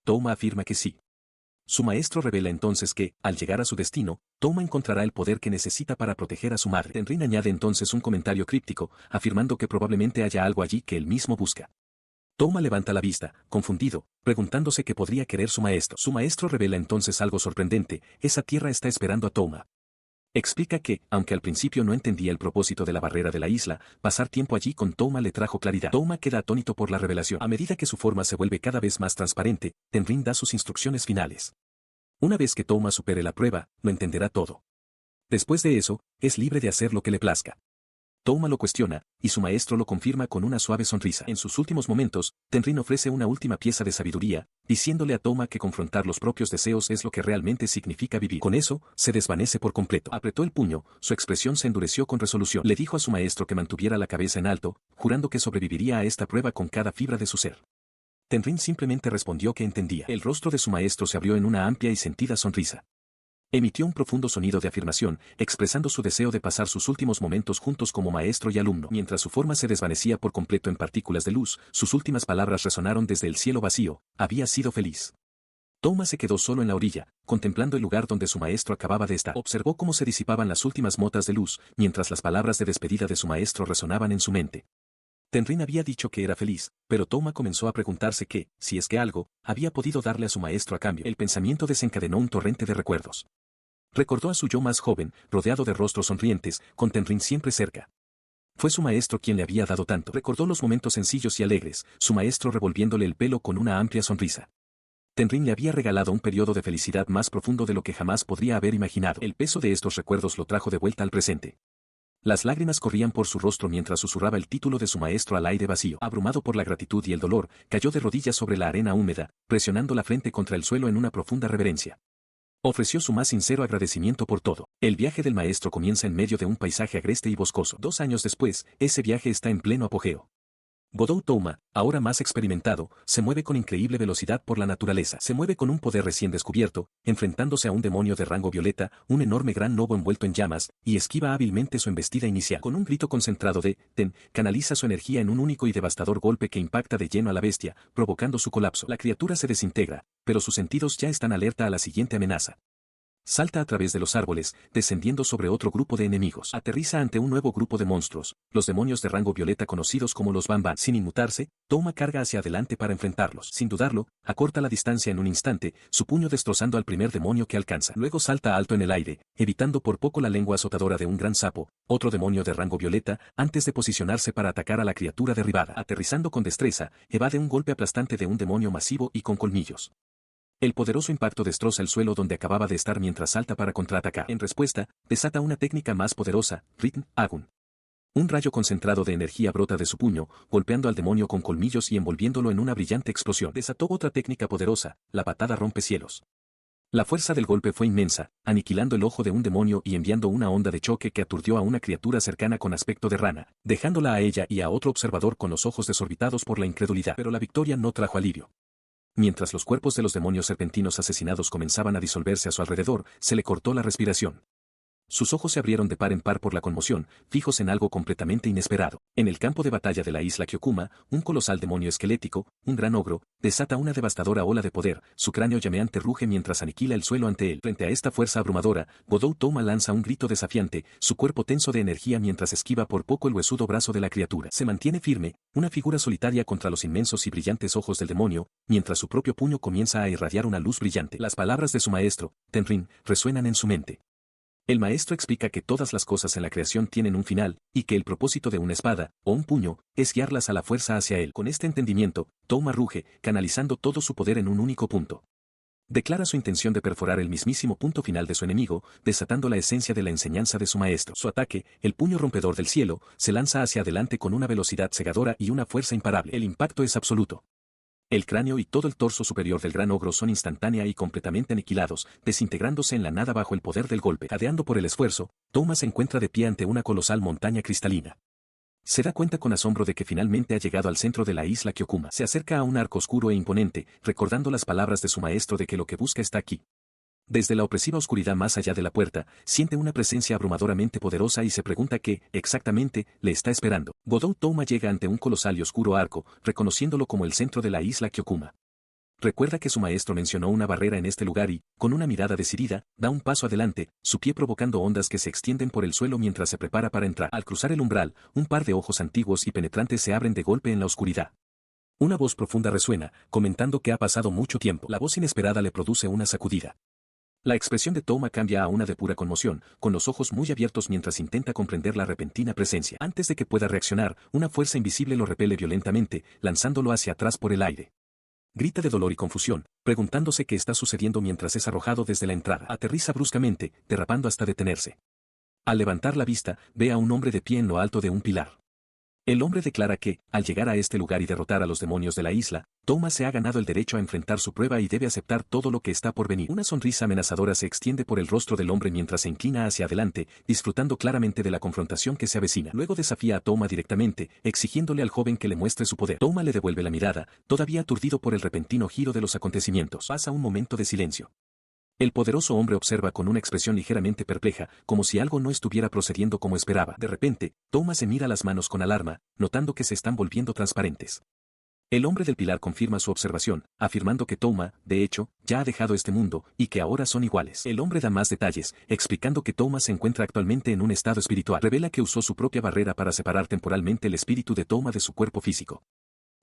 Touma afirma que sí. Su maestro revela entonces que, al llegar a su destino, Touma encontrará el poder que necesita para proteger a su madre. Tenrin añade entonces un comentario críptico, afirmando que probablemente haya algo allí que él mismo busca. Touma levanta la vista, confundido, preguntándose qué podría querer su maestro. Su maestro revela entonces algo sorprendente, esa tierra está esperando a Touma. Explica que, aunque al principio no entendía el propósito de la barrera de la isla, pasar tiempo allí con Touma le trajo claridad. Touma queda atónito por la revelación. A medida que su forma se vuelve cada vez más transparente, Tenrin da sus instrucciones finales. Una vez que Touma supere la prueba, lo entenderá todo. Después de eso, es libre de hacer lo que le plazca. Touma lo cuestiona, y su maestro lo confirma con una suave sonrisa. En sus últimos momentos, Tenrin ofrece una última pieza de sabiduría, diciéndole a Touma que confrontar los propios deseos es lo que realmente significa vivir. Con eso, se desvanece por completo. Apretó el puño, su expresión se endureció con resolución. Le dijo a su maestro que mantuviera la cabeza en alto, jurando que sobreviviría a esta prueba con cada fibra de su ser. Tenrin simplemente respondió que entendía. El rostro de su maestro se abrió en una amplia y sentida sonrisa. Emitió un profundo sonido de afirmación, expresando su deseo de pasar sus últimos momentos juntos como maestro y alumno. Mientras su forma se desvanecía por completo en partículas de luz, sus últimas palabras resonaron desde el cielo vacío: había sido feliz. Touma se quedó solo en la orilla, contemplando el lugar donde su maestro acababa de estar. Observó cómo se disipaban las últimas motas de luz, mientras las palabras de despedida de su maestro resonaban en su mente. Tenrin había dicho que era feliz, pero Touma comenzó a preguntarse qué, si es que algo, había podido darle a su maestro a cambio. El pensamiento desencadenó un torrente de recuerdos. Recordó a su yo más joven, rodeado de rostros sonrientes, con Tenrin siempre cerca. Fue su maestro quien le había dado tanto. Recordó los momentos sencillos y alegres, su maestro revolviéndole el pelo con una amplia sonrisa. Tenrin le había regalado un periodo de felicidad más profundo de lo que jamás podría haber imaginado. El peso de estos recuerdos lo trajo de vuelta al presente. Las lágrimas corrían por su rostro mientras susurraba el título de su maestro al aire vacío. Abrumado por la gratitud y el dolor, cayó de rodillas sobre la arena húmeda, presionando la frente contra el suelo en una profunda reverencia. Ofreció su más sincero agradecimiento por todo. El viaje del maestro comienza en medio de un paisaje agreste y boscoso. 2 años después, ese viaje está en pleno apogeo. Godou Touma, ahora más experimentado, se mueve con increíble velocidad por la naturaleza. Se mueve con un poder recién descubierto, enfrentándose a un demonio de rango violeta, un enorme gran lobo envuelto en llamas, y esquiva hábilmente su embestida inicial. Con un grito concentrado de Ten, canaliza su energía en un único y devastador golpe que impacta de lleno a la bestia, provocando su colapso. La criatura se desintegra, pero sus sentidos ya están alerta a la siguiente amenaza. Salta a través de los árboles, descendiendo sobre otro grupo de enemigos. Aterriza ante un nuevo grupo de monstruos, los demonios de rango violeta conocidos como los Banban. Sin inmutarse, Touma carga hacia adelante para enfrentarlos. Sin dudarlo, acorta la distancia en un instante, su puño destrozando al primer demonio que alcanza. Luego salta alto en el aire, evitando por poco la lengua azotadora de un gran sapo, otro demonio de rango violeta, antes de posicionarse para atacar a la criatura derribada. Aterrizando con destreza, evade un golpe aplastante de un demonio masivo y con colmillos. El poderoso impacto destroza el suelo donde acababa de estar mientras salta para contraatacar. En respuesta, desata una técnica más poderosa, Ritm Agun. Un rayo concentrado de energía brota de su puño, golpeando al demonio con colmillos y envolviéndolo en una brillante explosión. Desató otra técnica poderosa, la patada rompecielos. La fuerza del golpe fue inmensa, aniquilando el ojo de un demonio y enviando una onda de choque que aturdió a una criatura cercana con aspecto de rana, dejándola a ella y a otro observador con los ojos desorbitados por la incredulidad. Pero la victoria no trajo alivio. Mientras los cuerpos de los demonios serpentinos asesinados comenzaban a disolverse a su alrededor, se le cortó la respiración. Sus ojos se abrieron de par en par por la conmoción, fijos en algo completamente inesperado. En el campo de batalla de la isla Kyokuma, un colosal demonio esquelético, un gran ogro, desata una devastadora ola de poder, su cráneo llameante ruge mientras aniquila el suelo ante él. Frente a esta fuerza abrumadora, Godou Toma lanza un grito desafiante, su cuerpo tenso de energía mientras esquiva por poco el huesudo brazo de la criatura. Se mantiene firme, una figura solitaria contra los inmensos y brillantes ojos del demonio, mientras su propio puño comienza a irradiar una luz brillante. Las palabras de su maestro, Tenrin, resuenan en su mente. El maestro explica que todas las cosas en la creación tienen un final, y que el propósito de una espada, o un puño, es guiarlas a la fuerza hacia él. Con este entendimiento, Toma ruge, canalizando todo su poder en un único punto. Declara su intención de perforar el mismísimo punto final de su enemigo, desatando la esencia de la enseñanza de su maestro. Su ataque, el puño rompedor del cielo, se lanza hacia adelante con una velocidad cegadora y una fuerza imparable. El impacto es absoluto. El cráneo y todo el torso superior del gran ogro son instantánea y completamente aniquilados, desintegrándose en la nada bajo el poder del golpe. Jadeando por el esfuerzo, Toma se encuentra de pie ante una colosal montaña cristalina. Se da cuenta con asombro de que finalmente ha llegado al centro de la isla Kyokuma. Se acerca a un arco oscuro e imponente, recordando las palabras de su maestro de que lo que busca está aquí. Desde la opresiva oscuridad más allá de la puerta, siente una presencia abrumadoramente poderosa y se pregunta qué, exactamente, le está esperando. Godou Toma llega ante un colosal y oscuro arco, reconociéndolo como el centro de la isla Kyokuma. Recuerda que su maestro mencionó una barrera en este lugar y, con una mirada decidida, da un paso adelante, su pie provocando ondas que se extienden por el suelo mientras se prepara para entrar. Al cruzar el umbral, un par de ojos antiguos y penetrantes se abren de golpe en la oscuridad. Una voz profunda resuena, comentando que ha pasado mucho tiempo. La voz inesperada le produce una sacudida. La expresión de Toma cambia a una de pura conmoción, con los ojos muy abiertos mientras intenta comprender la repentina presencia. Antes de que pueda reaccionar, una fuerza invisible lo repele violentamente, lanzándolo hacia atrás por el aire. Grita de dolor y confusión, preguntándose qué está sucediendo mientras es arrojado desde la entrada. Aterriza bruscamente, derrapando hasta detenerse. Al levantar la vista, ve a un hombre de pie en lo alto de un pilar. El hombre declara que, al llegar a este lugar y derrotar a los demonios de la isla, Toma se ha ganado el derecho a enfrentar su prueba y debe aceptar todo lo que está por venir. Una sonrisa amenazadora se extiende por el rostro del hombre mientras se inclina hacia adelante, disfrutando claramente de la confrontación que se avecina. Luego desafía a Toma directamente, exigiéndole al joven que le muestre su poder. Toma le devuelve la mirada, todavía aturdido por el repentino giro de los acontecimientos. Pasa un momento de silencio. El poderoso hombre observa con una expresión ligeramente perpleja, como si algo no estuviera procediendo como esperaba. De repente, Toma se mira las manos con alarma, notando que se están volviendo transparentes. El hombre del pilar confirma su observación, afirmando que Toma, de hecho, ya ha dejado este mundo, y que ahora son iguales. El hombre da más detalles, explicando que Toma se encuentra actualmente en un estado espiritual. Revela que usó su propia barrera para separar temporalmente el espíritu de Toma de su cuerpo físico.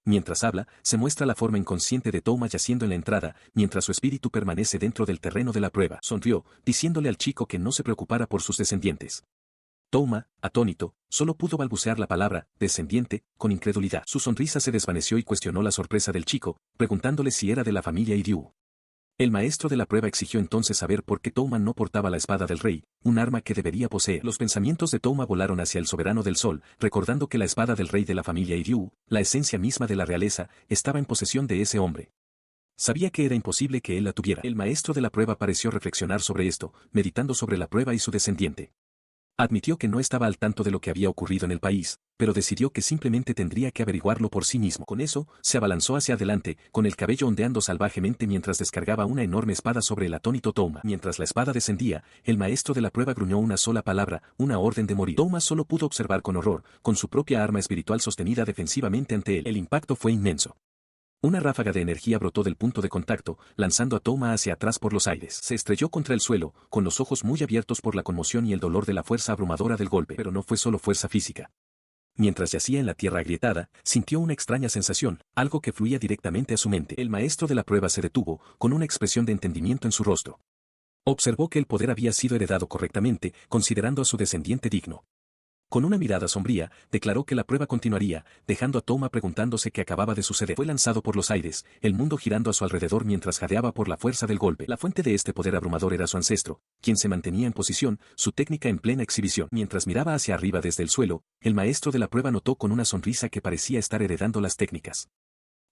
Mientras habla, se muestra la forma inconsciente de Toma yaciendo en la entrada, mientras su espíritu permanece dentro del terreno de la prueba. Sonrió, diciéndole al chico que no se preocupara por sus descendientes. Toma, atónito, solo pudo balbucear la palabra, descendiente, con incredulidad. Su sonrisa se desvaneció y cuestionó la sorpresa del chico, preguntándole si era de la familia Iryu. El maestro de la prueba exigió entonces saber por qué Toma no portaba la espada del rey, un arma que debería poseer. Los pensamientos de Toma volaron hacia el soberano del sol, recordando que la espada del rey de la familia Iryu, la esencia misma de la realeza, estaba en posesión de ese hombre. Sabía que era imposible que él la tuviera. El maestro de la prueba pareció reflexionar sobre esto, meditando sobre la prueba y su descendiente. Admitió que no estaba al tanto de lo que había ocurrido en el país, pero decidió que simplemente tendría que averiguarlo por sí mismo. Con eso, se abalanzó hacia adelante, con el cabello ondeando salvajemente mientras descargaba una enorme espada sobre el atónito Toma. Mientras la espada descendía, el maestro de la prueba gruñó una sola palabra, una orden de morir. Toma solo pudo observar con horror, con su propia arma espiritual sostenida defensivamente ante él. El impacto fue inmenso. Una ráfaga de energía brotó del punto de contacto, lanzando a Toma hacia atrás por los aires. Se estrelló contra el suelo, con los ojos muy abiertos por la conmoción y el dolor de la fuerza abrumadora del golpe. Pero no fue solo fuerza física. Mientras yacía en la tierra agrietada, sintió una extraña sensación, algo que fluía directamente a su mente. El maestro de la prueba se detuvo, con una expresión de entendimiento en su rostro. Observó que el poder había sido heredado correctamente, considerando a su descendiente digno. Con una mirada sombría, declaró que la prueba continuaría, dejando a Toma preguntándose qué acababa de suceder. Fue lanzado por los aires, el mundo girando a su alrededor mientras jadeaba por la fuerza del golpe. La fuente de este poder abrumador era su ancestro, quien se mantenía en posición, su técnica en plena exhibición. Mientras miraba hacia arriba desde el suelo, el maestro de la prueba notó con una sonrisa que parecía estar heredando las técnicas.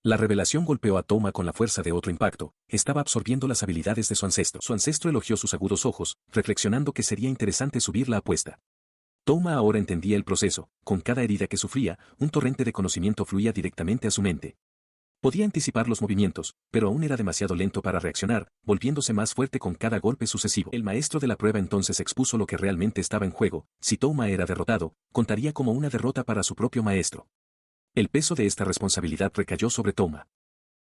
La revelación golpeó a Toma con la fuerza de otro impacto, estaba absorbiendo las habilidades de su ancestro. Su ancestro elogió sus agudos ojos, reflexionando que sería interesante subir la apuesta. Toma ahora entendía el proceso, con cada herida que sufría, un torrente de conocimiento fluía directamente a su mente. Podía anticipar los movimientos, pero aún era demasiado lento para reaccionar, volviéndose más fuerte con cada golpe sucesivo. El maestro de la prueba entonces expuso lo que realmente estaba en juego: si Touma era derrotado, contaría como una derrota para su propio maestro. El peso de esta responsabilidad recayó sobre Touma.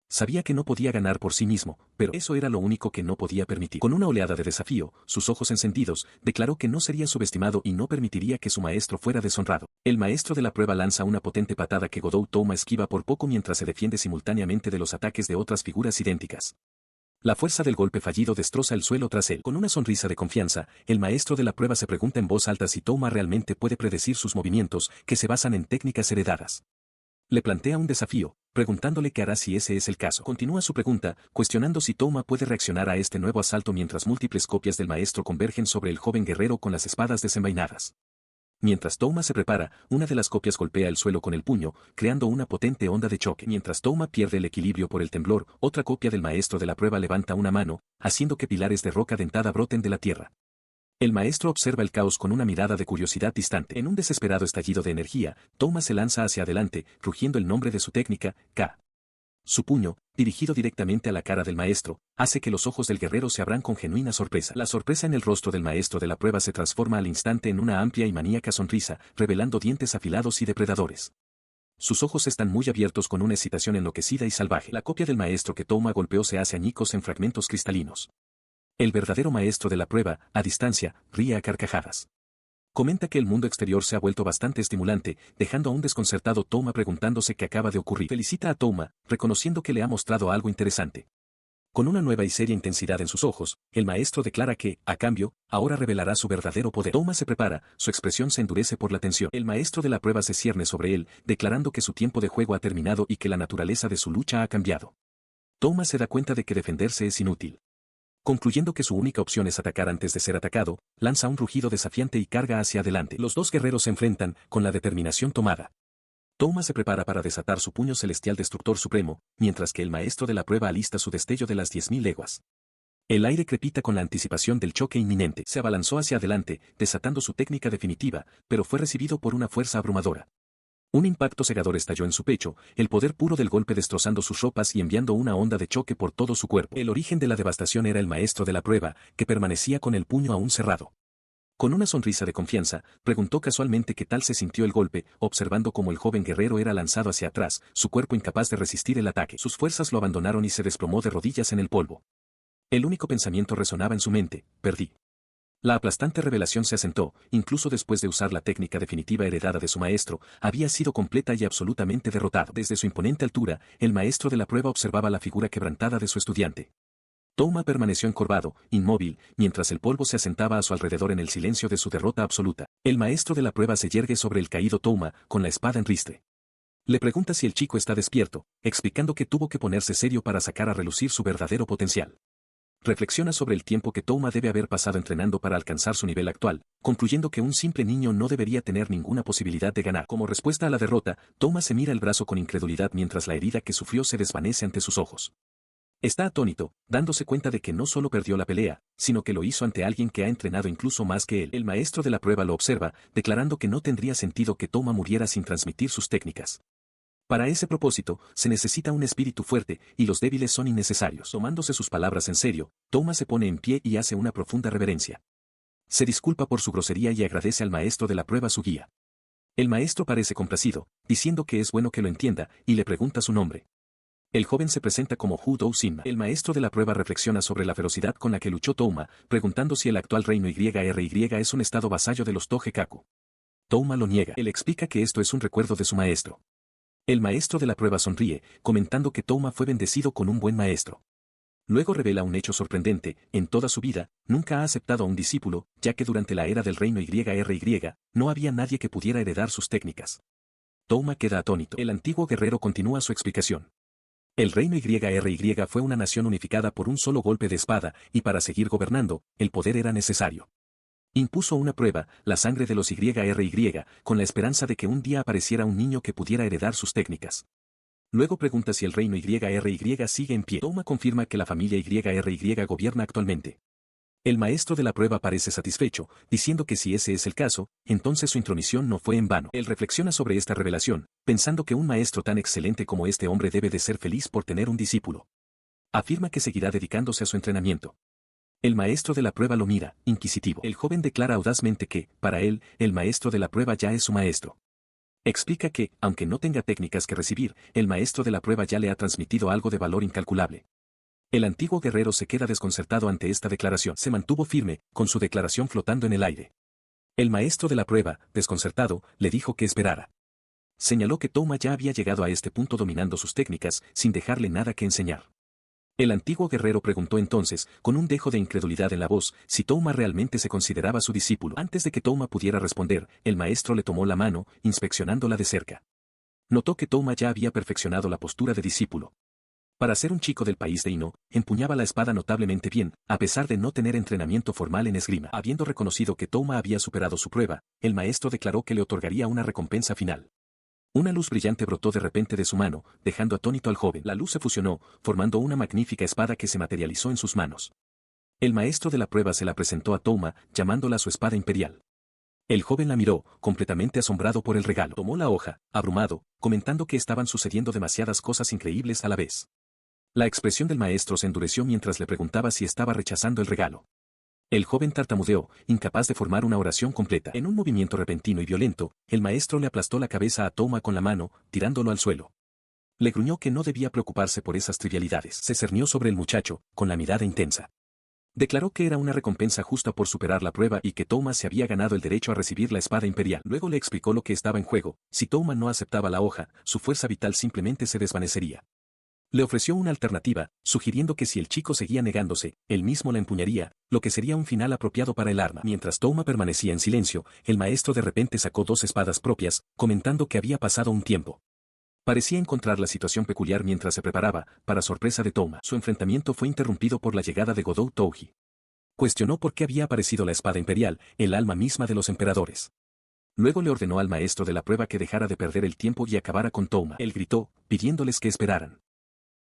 Sabía que no podía ganar por sí mismo, pero eso era lo único que no podía permitir. Con una oleada de desafío, sus ojos encendidos, declaró que no sería subestimado y no permitiría que su maestro fuera deshonrado. El maestro de la prueba lanza una potente patada que Godou Touma esquiva por poco mientras se defiende simultáneamente de los ataques de otras figuras idénticas. La fuerza del golpe fallido destroza el suelo tras él. Con una sonrisa de confianza, el maestro de la prueba se pregunta en voz alta si Touma realmente puede predecir sus movimientos, que se basan en técnicas heredadas. Le plantea un desafío, preguntándole qué hará si ese es el caso. Continúa su pregunta, cuestionando si Touma puede reaccionar a este nuevo asalto mientras múltiples copias del maestro convergen sobre el joven guerrero con las espadas desenvainadas. Mientras Touma se prepara, una de las copias golpea el suelo con el puño, creando una potente onda de choque. Mientras Touma pierde el equilibrio por el temblor, otra copia del maestro de la prueba levanta una mano, haciendo que pilares de roca dentada broten de la tierra. El maestro observa el caos con una mirada de curiosidad distante. En un desesperado estallido de energía, Touma se lanza hacia adelante, rugiendo el nombre de su técnica, K. Su puño, dirigido directamente a la cara del maestro, hace que los ojos del guerrero se abran con genuina sorpresa. La sorpresa en el rostro del maestro de la prueba se transforma al instante en una amplia y maníaca sonrisa, revelando dientes afilados y depredadores. Sus ojos están muy abiertos con una excitación enloquecida y salvaje. La copia del maestro que Touma golpeó se hace añicos en fragmentos cristalinos. El verdadero maestro de la prueba, a distancia, ríe a carcajadas. Comenta que el mundo exterior se ha vuelto bastante estimulante, dejando a un desconcertado Touma preguntándose qué acaba de ocurrir. Felicita a Touma, reconociendo que le ha mostrado algo interesante. Con una nueva y seria intensidad en sus ojos, el maestro declara que, a cambio, ahora revelará su verdadero poder. Touma se prepara, su expresión se endurece por la tensión. El maestro de la prueba se cierne sobre él, declarando que su tiempo de juego ha terminado y que la naturaleza de su lucha ha cambiado. Touma se da cuenta de que defenderse es inútil. Concluyendo que su única opción es atacar antes de ser atacado, lanza un rugido desafiante y carga hacia adelante. Los dos guerreros se enfrentan, con la determinación tomada. Touma se prepara para desatar su puño celestial destructor supremo, mientras que el maestro de la prueba alista su destello de las 10.000 leguas. El aire crepita con la anticipación del choque inminente. Se abalanzó hacia adelante, desatando su técnica definitiva, pero fue recibido por una fuerza abrumadora. Un impacto cegador estalló en su pecho, el poder puro del golpe destrozando sus ropas y enviando una onda de choque por todo su cuerpo. El origen de la devastación era el maestro de la prueba, que permanecía con el puño aún cerrado. Con una sonrisa de confianza, preguntó casualmente qué tal se sintió el golpe, observando cómo el joven guerrero era lanzado hacia atrás, su cuerpo incapaz de resistir el ataque. Sus fuerzas lo abandonaron y se desplomó de rodillas en el polvo. El único pensamiento resonaba en su mente: perdí. La aplastante revelación se asentó, incluso después de usar la técnica definitiva heredada de su maestro, había sido completa y absolutamente derrotado. Desde su imponente altura, el maestro de la prueba observaba la figura quebrantada de su estudiante. Touma permaneció encorvado, inmóvil, mientras el polvo se asentaba a su alrededor en el silencio de su derrota absoluta. El maestro de la prueba se yergue sobre el caído Touma, con la espada en ristre. Le pregunta si el chico está despierto, explicando que tuvo que ponerse serio para sacar a relucir su verdadero potencial. Reflexiona sobre el tiempo que Touma debe haber pasado entrenando para alcanzar su nivel actual, concluyendo que un simple niño no debería tener ninguna posibilidad de ganar. Como respuesta a la derrota, Touma se mira el brazo con incredulidad mientras la herida que sufrió se desvanece ante sus ojos. Está atónito, dándose cuenta de que no solo perdió la pelea, sino que lo hizo ante alguien que ha entrenado incluso más que él. El maestro de la prueba lo observa, declarando que no tendría sentido que Touma muriera sin transmitir sus técnicas. Para ese propósito, se necesita un espíritu fuerte, y los débiles son innecesarios. Tomándose sus palabras en serio, Touma se pone en pie y hace una profunda reverencia. Se disculpa por su grosería y agradece al maestro de la prueba su guía. El maestro parece complacido, diciendo que es bueno que lo entienda, y le pregunta su nombre. El joven se presenta como Hu Dou-Sima. El maestro de la prueba reflexiona sobre la ferocidad con la que luchó Touma, preguntando si el actual reino YRY es un estado vasallo de los Toge-Kaku. Touma lo niega. Él explica que esto es un recuerdo de su maestro. El maestro de la prueba sonríe, comentando que Touma fue bendecido con un buen maestro. Luego revela un hecho sorprendente: en toda su vida, nunca ha aceptado a un discípulo, ya que durante la era del reino YRY, no había nadie que pudiera heredar sus técnicas. Touma queda atónito. El antiguo guerrero continúa su explicación. El reino YRY fue una nación unificada por un solo golpe de espada, y para seguir gobernando, el poder era necesario. Impuso una prueba, la sangre de los YRY, con la esperanza de que un día apareciera un niño que pudiera heredar sus técnicas. Luego pregunta si el reino YRY sigue en pie. Touma confirma que la familia YRY gobierna actualmente. El maestro de la prueba parece satisfecho, diciendo que si ese es el caso, entonces su intromisión no fue en vano. Él reflexiona sobre esta revelación, pensando que un maestro tan excelente como este hombre debe de ser feliz por tener un discípulo. Afirma que seguirá dedicándose a su entrenamiento. El maestro de la prueba lo mira, inquisitivo. El joven declara audazmente que, para él, el maestro de la prueba ya es su maestro. Explica que, aunque no tenga técnicas que recibir, el maestro de la prueba ya le ha transmitido algo de valor incalculable. El antiguo guerrero se queda desconcertado ante esta declaración. Se mantuvo firme, con su declaración flotando en el aire. El maestro de la prueba, desconcertado, le dijo que esperara. Señaló que Touma ya había llegado a este punto dominando sus técnicas, sin dejarle nada que enseñar. El antiguo guerrero preguntó entonces, con un dejo de incredulidad en la voz, si Touma realmente se consideraba su discípulo. Antes de que Touma pudiera responder, el maestro le tomó la mano, inspeccionándola de cerca. Notó que Touma ya había perfeccionado la postura de discípulo. Para ser un chico del país de Ino, empuñaba la espada notablemente bien, a pesar de no tener entrenamiento formal en esgrima. Habiendo reconocido que Touma había superado su prueba, el maestro declaró que le otorgaría una recompensa final. Una luz brillante brotó de repente de su mano, dejando atónito al joven. La luz se fusionó, formando una magnífica espada que se materializó en sus manos. El maestro de la prueba se la presentó a Touma, llamándola su espada imperial. El joven la miró, completamente asombrado por el regalo. Tomó la hoja, abrumado, comentando que estaban sucediendo demasiadas cosas increíbles a la vez. La expresión del maestro se endureció mientras le preguntaba si estaba rechazando el regalo. El joven tartamudeó, incapaz de formar una oración completa. En un movimiento repentino y violento, el maestro le aplastó la cabeza a Touma con la mano, tirándolo al suelo. Le gruñó que no debía preocuparse por esas trivialidades. Se cernió sobre el muchacho, con la mirada intensa. Declaró que era una recompensa justa por superar la prueba y que Touma se había ganado el derecho a recibir la espada imperial. Luego le explicó lo que estaba en juego: si Touma no aceptaba la hoja, su fuerza vital simplemente se desvanecería. Le ofreció una alternativa, sugiriendo que si el chico seguía negándose, él mismo la empuñaría, lo que sería un final apropiado para el arma. Mientras Touma permanecía en silencio, el maestro de repente sacó 2 espadas propias, comentando que había pasado un tiempo. Parecía encontrar la situación peculiar mientras se preparaba, para sorpresa de Touma. Su enfrentamiento fue interrumpido por la llegada de Godou Touji. Cuestionó por qué había aparecido la espada imperial, el alma misma de los emperadores. Luego le ordenó al maestro de la prueba que dejara de perder el tiempo y acabara con Touma. Él gritó, pidiéndoles que esperaran.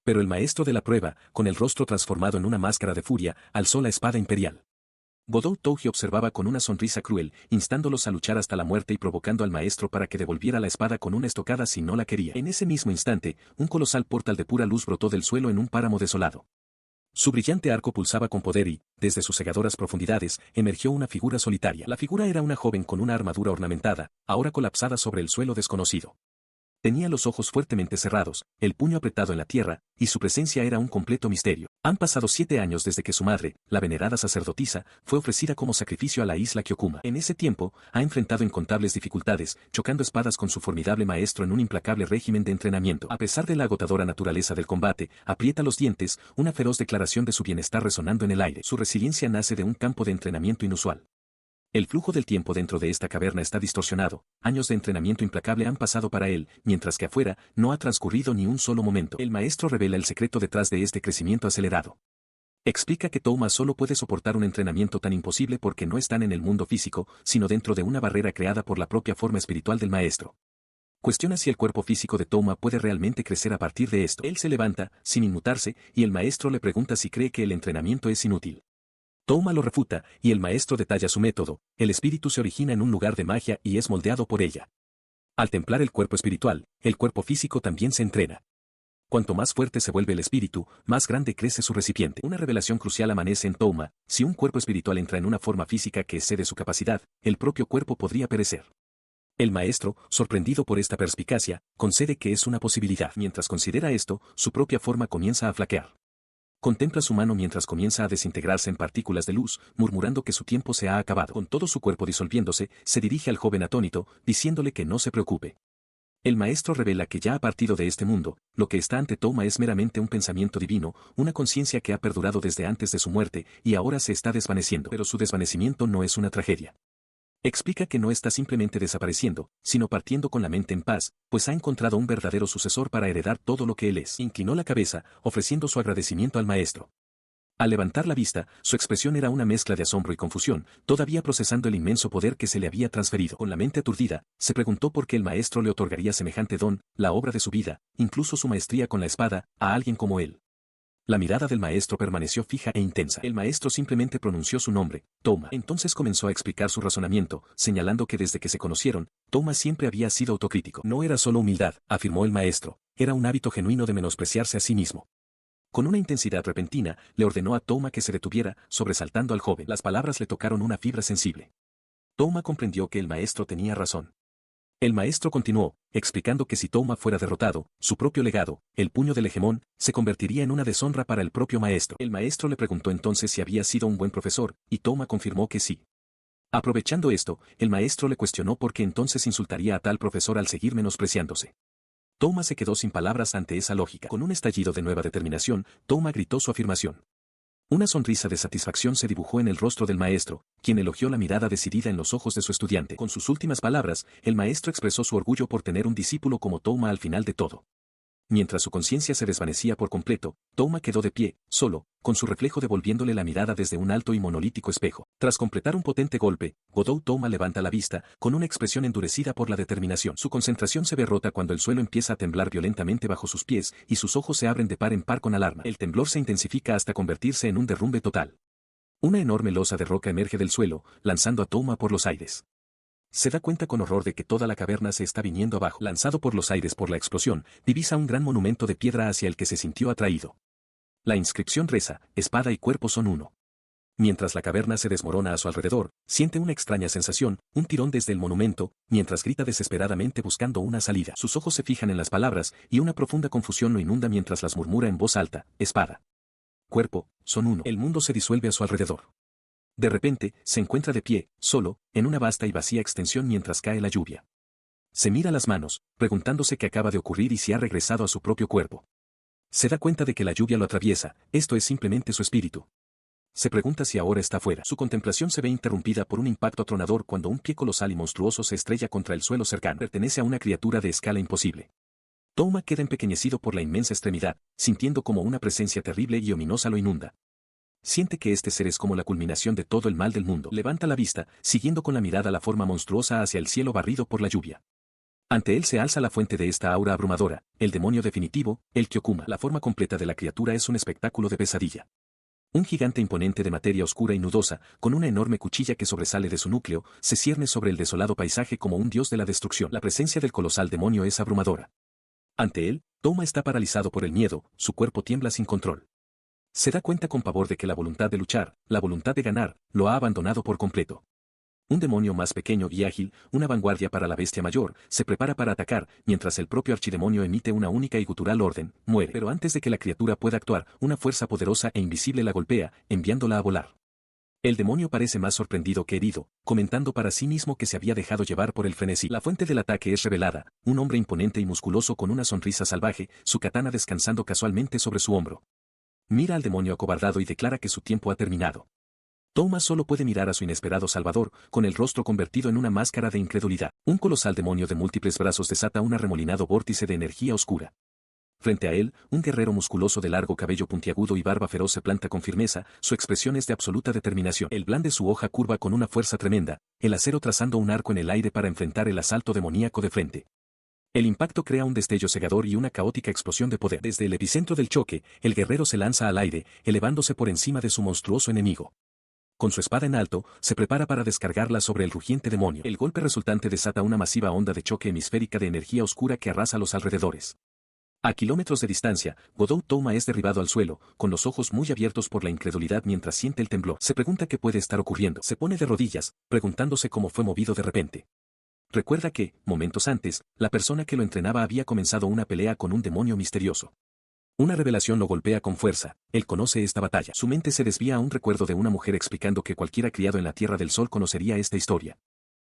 Pero el maestro de la prueba, con el rostro transformado en una máscara de furia, alzó la espada imperial. Godou Touji observaba con una sonrisa cruel, instándolos a luchar hasta la muerte y provocando al maestro para que devolviera la espada con una estocada si no la quería. En ese mismo instante, un colosal portal de pura luz brotó del suelo en un páramo desolado. Su brillante arco pulsaba con poder y, desde sus cegadoras profundidades, emergió una figura solitaria. La figura era una joven con una armadura ornamentada, ahora colapsada sobre el suelo desconocido. Tenía los ojos fuertemente cerrados, el puño apretado en la tierra, y su presencia era un completo misterio. Han pasado 7 años desde que su madre, la venerada sacerdotisa, fue ofrecida como sacrificio a la isla Kyokuma. En ese tiempo, ha enfrentado incontables dificultades, chocando espadas con su formidable maestro en un implacable régimen de entrenamiento. A pesar de la agotadora naturaleza del combate, aprieta los dientes, una feroz declaración de su bienestar resonando en el aire. Su resiliencia nace de un campo de entrenamiento inusual. El flujo del tiempo dentro de esta caverna está distorsionado, años de entrenamiento implacable han pasado para él, mientras que afuera, no ha transcurrido ni un solo momento. El maestro revela el secreto detrás de este crecimiento acelerado. Explica que Touma solo puede soportar un entrenamiento tan imposible porque no están en el mundo físico, sino dentro de una barrera creada por la propia forma espiritual del maestro. Cuestiona si el cuerpo físico de Touma puede realmente crecer a partir de esto. Él se levanta, sin inmutarse, y el maestro le pregunta si cree que el entrenamiento es inútil. Touma lo refuta, y el maestro detalla su método: el espíritu se origina en un lugar de magia y es moldeado por ella. Al templar el cuerpo espiritual, el cuerpo físico también se entrena. Cuanto más fuerte se vuelve el espíritu, más grande crece su recipiente. Una revelación crucial amanece en Touma: si un cuerpo espiritual entra en una forma física que excede su capacidad, el propio cuerpo podría perecer. El maestro, sorprendido por esta perspicacia, concede que es una posibilidad. Mientras considera esto, su propia forma comienza a flaquear. Contempla su mano mientras comienza a desintegrarse en partículas de luz, murmurando que su tiempo se ha acabado. Con todo su cuerpo disolviéndose, se dirige al joven atónito, diciéndole que no se preocupe. El maestro revela que ya ha partido de este mundo, lo que está ante Touma es meramente un pensamiento divino, una conciencia que ha perdurado desde antes de su muerte, y ahora se está desvaneciendo. Pero su desvanecimiento no es una tragedia. Explica que no está simplemente desapareciendo, sino partiendo con la mente en paz, pues ha encontrado un verdadero sucesor para heredar todo lo que él es. Inclinó la cabeza, ofreciendo su agradecimiento al maestro. Al levantar la vista, su expresión era una mezcla de asombro y confusión, todavía procesando el inmenso poder que se le había transferido. Con la mente aturdida, se preguntó por qué el maestro le otorgaría semejante don, la obra de su vida, incluso su maestría con la espada, a alguien como él. La mirada del maestro permaneció fija e intensa. El maestro simplemente pronunció su nombre, Touma. Entonces comenzó a explicar su razonamiento, señalando que desde que se conocieron, Touma siempre había sido autocrítico. No era solo humildad, afirmó el maestro, era un hábito genuino de menospreciarse a sí mismo. Con una intensidad repentina, le ordenó a Touma que se detuviera, sobresaltando al joven. Las palabras le tocaron una fibra sensible. Touma comprendió que el maestro tenía razón. El maestro continuó, explicando que si Touma fuera derrotado, su propio legado, el puño del hegemón, se convertiría en una deshonra para el propio maestro. El maestro le preguntó entonces si había sido un buen profesor, y Touma confirmó que sí. Aprovechando esto, el maestro le cuestionó por qué entonces insultaría a tal profesor al seguir menospreciándose. Touma se quedó sin palabras ante esa lógica. Con un estallido de nueva determinación, Touma gritó su afirmación. Una sonrisa de satisfacción se dibujó en el rostro del maestro, quien elogió la mirada decidida en los ojos de su estudiante. Con sus últimas palabras, el maestro expresó su orgullo por tener un discípulo como Touma al final de todo. Mientras su conciencia se desvanecía por completo, Touma quedó de pie, solo, con su reflejo devolviéndole la mirada desde un alto y monolítico espejo. Tras completar un potente golpe, Godot Touma levanta la vista, con una expresión endurecida por la determinación. Su concentración se ve rota cuando el suelo empieza a temblar violentamente bajo sus pies, y sus ojos se abren de par en par con alarma. El temblor se intensifica hasta convertirse en un derrumbe total. Una enorme losa de roca emerge del suelo, lanzando a Touma por los aires. Se da cuenta con horror de que toda la caverna se está viniendo abajo. Lanzado por los aires por la explosión, divisa un gran monumento de piedra hacia el que se sintió atraído. La inscripción reza, espada y cuerpo son uno. Mientras la caverna se desmorona a su alrededor, siente una extraña sensación, un tirón desde el monumento, mientras grita desesperadamente buscando una salida. Sus ojos se fijan en las palabras, y una profunda confusión lo inunda mientras las murmura en voz alta, espada. Cuerpo, son uno. El mundo se disuelve a su alrededor. De repente, se encuentra de pie, solo, en una vasta y vacía extensión mientras cae la lluvia. Se mira las manos, preguntándose qué acaba de ocurrir y si ha regresado a su propio cuerpo. Se da cuenta de que la lluvia lo atraviesa, esto es simplemente su espíritu. Se pregunta si ahora está fuera. Su contemplación se ve interrumpida por un impacto atronador cuando un pie colosal y monstruoso se estrella contra el suelo cercano. Pertenece a una criatura de escala imposible. Touma queda empequeñecido por la inmensa extremidad, sintiendo como una presencia terrible y ominosa lo inunda. Siente que este ser es como la culminación de todo el mal del mundo. Levanta la vista, siguiendo con la mirada la forma monstruosa hacia el cielo barrido por la lluvia. Ante él se alza la fuente de esta aura abrumadora, el demonio definitivo, el Kyokuma. La forma completa de la criatura es un espectáculo de pesadilla. Un gigante imponente de materia oscura y nudosa, con una enorme cuchilla que sobresale de su núcleo, se cierne sobre el desolado paisaje como un dios de la destrucción. La presencia del colosal demonio es abrumadora. Ante él, Touma está paralizado por el miedo, su cuerpo tiembla sin control. Se da cuenta con pavor de que la voluntad de luchar, la voluntad de ganar, lo ha abandonado por completo. Un demonio más pequeño y ágil, una vanguardia para la bestia mayor, se prepara para atacar, mientras el propio archidemonio emite una única y gutural orden, muere. Pero antes de que la criatura pueda actuar, una fuerza poderosa e invisible la golpea, enviándola a volar. El demonio parece más sorprendido que herido, comentando para sí mismo que se había dejado llevar por el frenesí. La fuente del ataque es revelada, un hombre imponente y musculoso con una sonrisa salvaje, su katana descansando casualmente sobre su hombro. Mira al demonio acobardado y declara que su tiempo ha terminado. Touma solo puede mirar a su inesperado salvador, con el rostro convertido en una máscara de incredulidad. Un colosal demonio de múltiples brazos desata un arremolinado vórtice de energía oscura. Frente a él, un guerrero musculoso de largo cabello puntiagudo y barba feroz se planta con firmeza, su expresión es de absoluta determinación. El blan de su hoja curva con una fuerza tremenda, el acero trazando un arco en el aire para enfrentar el asalto demoníaco de frente. El impacto crea un destello cegador y una caótica explosión de poder. Desde el epicentro del choque, el guerrero se lanza al aire, elevándose por encima de su monstruoso enemigo. Con su espada en alto, se prepara para descargarla sobre el rugiente demonio. El golpe resultante desata una masiva onda de choque hemisférica de energía oscura que arrasa los alrededores. A kilómetros de distancia, Godot Touma es derribado al suelo, con los ojos muy abiertos por la incredulidad mientras siente el temblor. Se pregunta qué puede estar ocurriendo. Se pone de rodillas, preguntándose cómo fue movido de repente. Recuerda que, momentos antes, la persona que lo entrenaba había comenzado una pelea con un demonio misterioso. Una revelación lo golpea con fuerza, él conoce esta batalla. Su mente se desvía a un recuerdo de una mujer explicando que cualquiera criado en la Tierra del Sol conocería esta historia.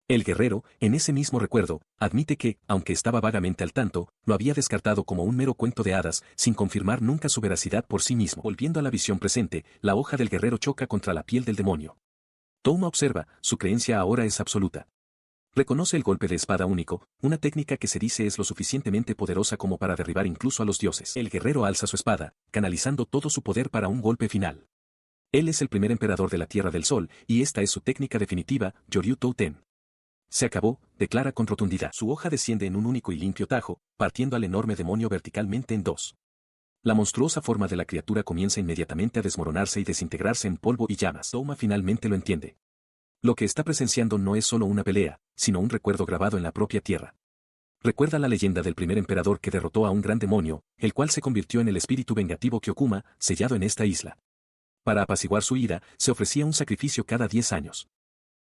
El guerrero, en ese mismo recuerdo, admite que, aunque estaba vagamente al tanto, lo había descartado como un mero cuento de hadas, sin confirmar nunca su veracidad por sí mismo. Volviendo a la visión presente, la hoja del guerrero choca contra la piel del demonio. Touma observa, su creencia ahora es absoluta. Reconoce el golpe de espada único, una técnica que se dice es lo suficientemente poderosa como para derribar incluso a los dioses. El guerrero alza su espada, canalizando todo su poder para un golpe final. Él es el primer emperador de la Tierra del Sol, y esta es su técnica definitiva, Yoryu Touten. Se acabó, declara con rotundidad. Su hoja desciende en un único y limpio tajo, partiendo al enorme demonio verticalmente en dos. La monstruosa forma de la criatura comienza inmediatamente a desmoronarse y desintegrarse en polvo y llamas. Touma finalmente lo entiende. Lo que está presenciando no es solo una pelea, sino un recuerdo grabado en la propia tierra. Recuerda la leyenda del primer emperador que derrotó a un gran demonio, el cual se convirtió en el espíritu vengativo Kyokuma, sellado en esta isla. Para apaciguar su ira, se ofrecía un sacrificio cada 10 años.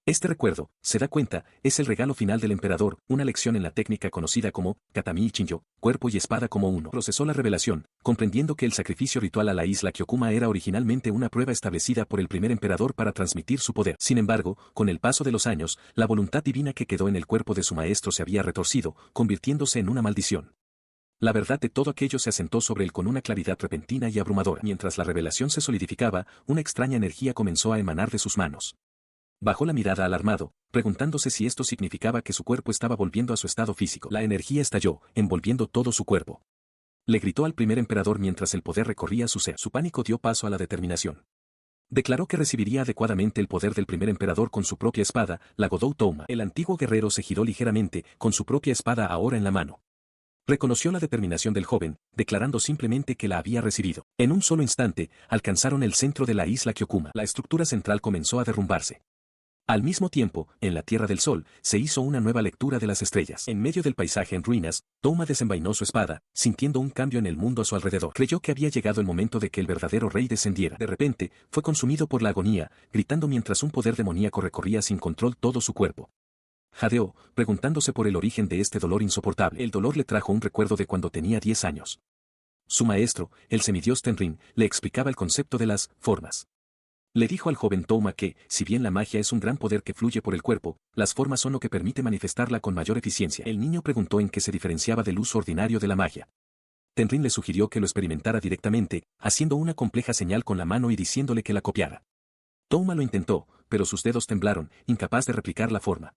Este recuerdo, se da cuenta, es el regalo final del emperador, una lección en la técnica conocida como Katami Chinjo, cuerpo y espada como uno. Procesó la revelación, comprendiendo que el sacrificio ritual a la isla Kyokuma era originalmente una prueba establecida por el primer emperador para transmitir su poder. Sin embargo, con el paso de los años, la voluntad divina que quedó en el cuerpo de su maestro se había retorcido, convirtiéndose en una maldición. La verdad de todo aquello se asentó sobre él con una claridad repentina y abrumadora. Mientras la revelación se solidificaba, una extraña energía comenzó a emanar de sus manos. Bajó la mirada alarmado, preguntándose si esto significaba que su cuerpo estaba volviendo a su estado físico. La energía estalló, envolviendo todo su cuerpo. Le gritó al primer emperador mientras el poder recorría su ser. Su pánico dio paso a la determinación. Declaró que recibiría adecuadamente el poder del primer emperador con su propia espada, la Godou Touma. El antiguo guerrero se giró ligeramente, con su propia espada ahora en la mano. Reconoció la determinación del joven, declarando simplemente que la había recibido. En un solo instante, alcanzaron el centro de la isla Kyokuma. La estructura central comenzó a derrumbarse. Al mismo tiempo, en la Tierra del Sol, se hizo una nueva lectura de las estrellas. En medio del paisaje en ruinas, Touma desenvainó su espada, sintiendo un cambio en el mundo a su alrededor. Creyó que había llegado el momento de que el verdadero rey descendiera. De repente, fue consumido por la agonía, gritando mientras un poder demoníaco recorría sin control todo su cuerpo. Jadeó, preguntándose por el origen de este dolor insoportable. El dolor le trajo un recuerdo de cuando tenía 10 años. Su maestro, el semidios Tenrin, le explicaba el concepto de las formas. Le dijo al joven Touma que, si bien la magia es un gran poder que fluye por el cuerpo, las formas son lo que permite manifestarla con mayor eficiencia. El niño preguntó en qué se diferenciaba del uso ordinario de la magia. Tenrin le sugirió que lo experimentara directamente, haciendo una compleja señal con la mano y diciéndole que la copiara. Touma lo intentó, pero sus dedos temblaron, incapaz de replicar la forma.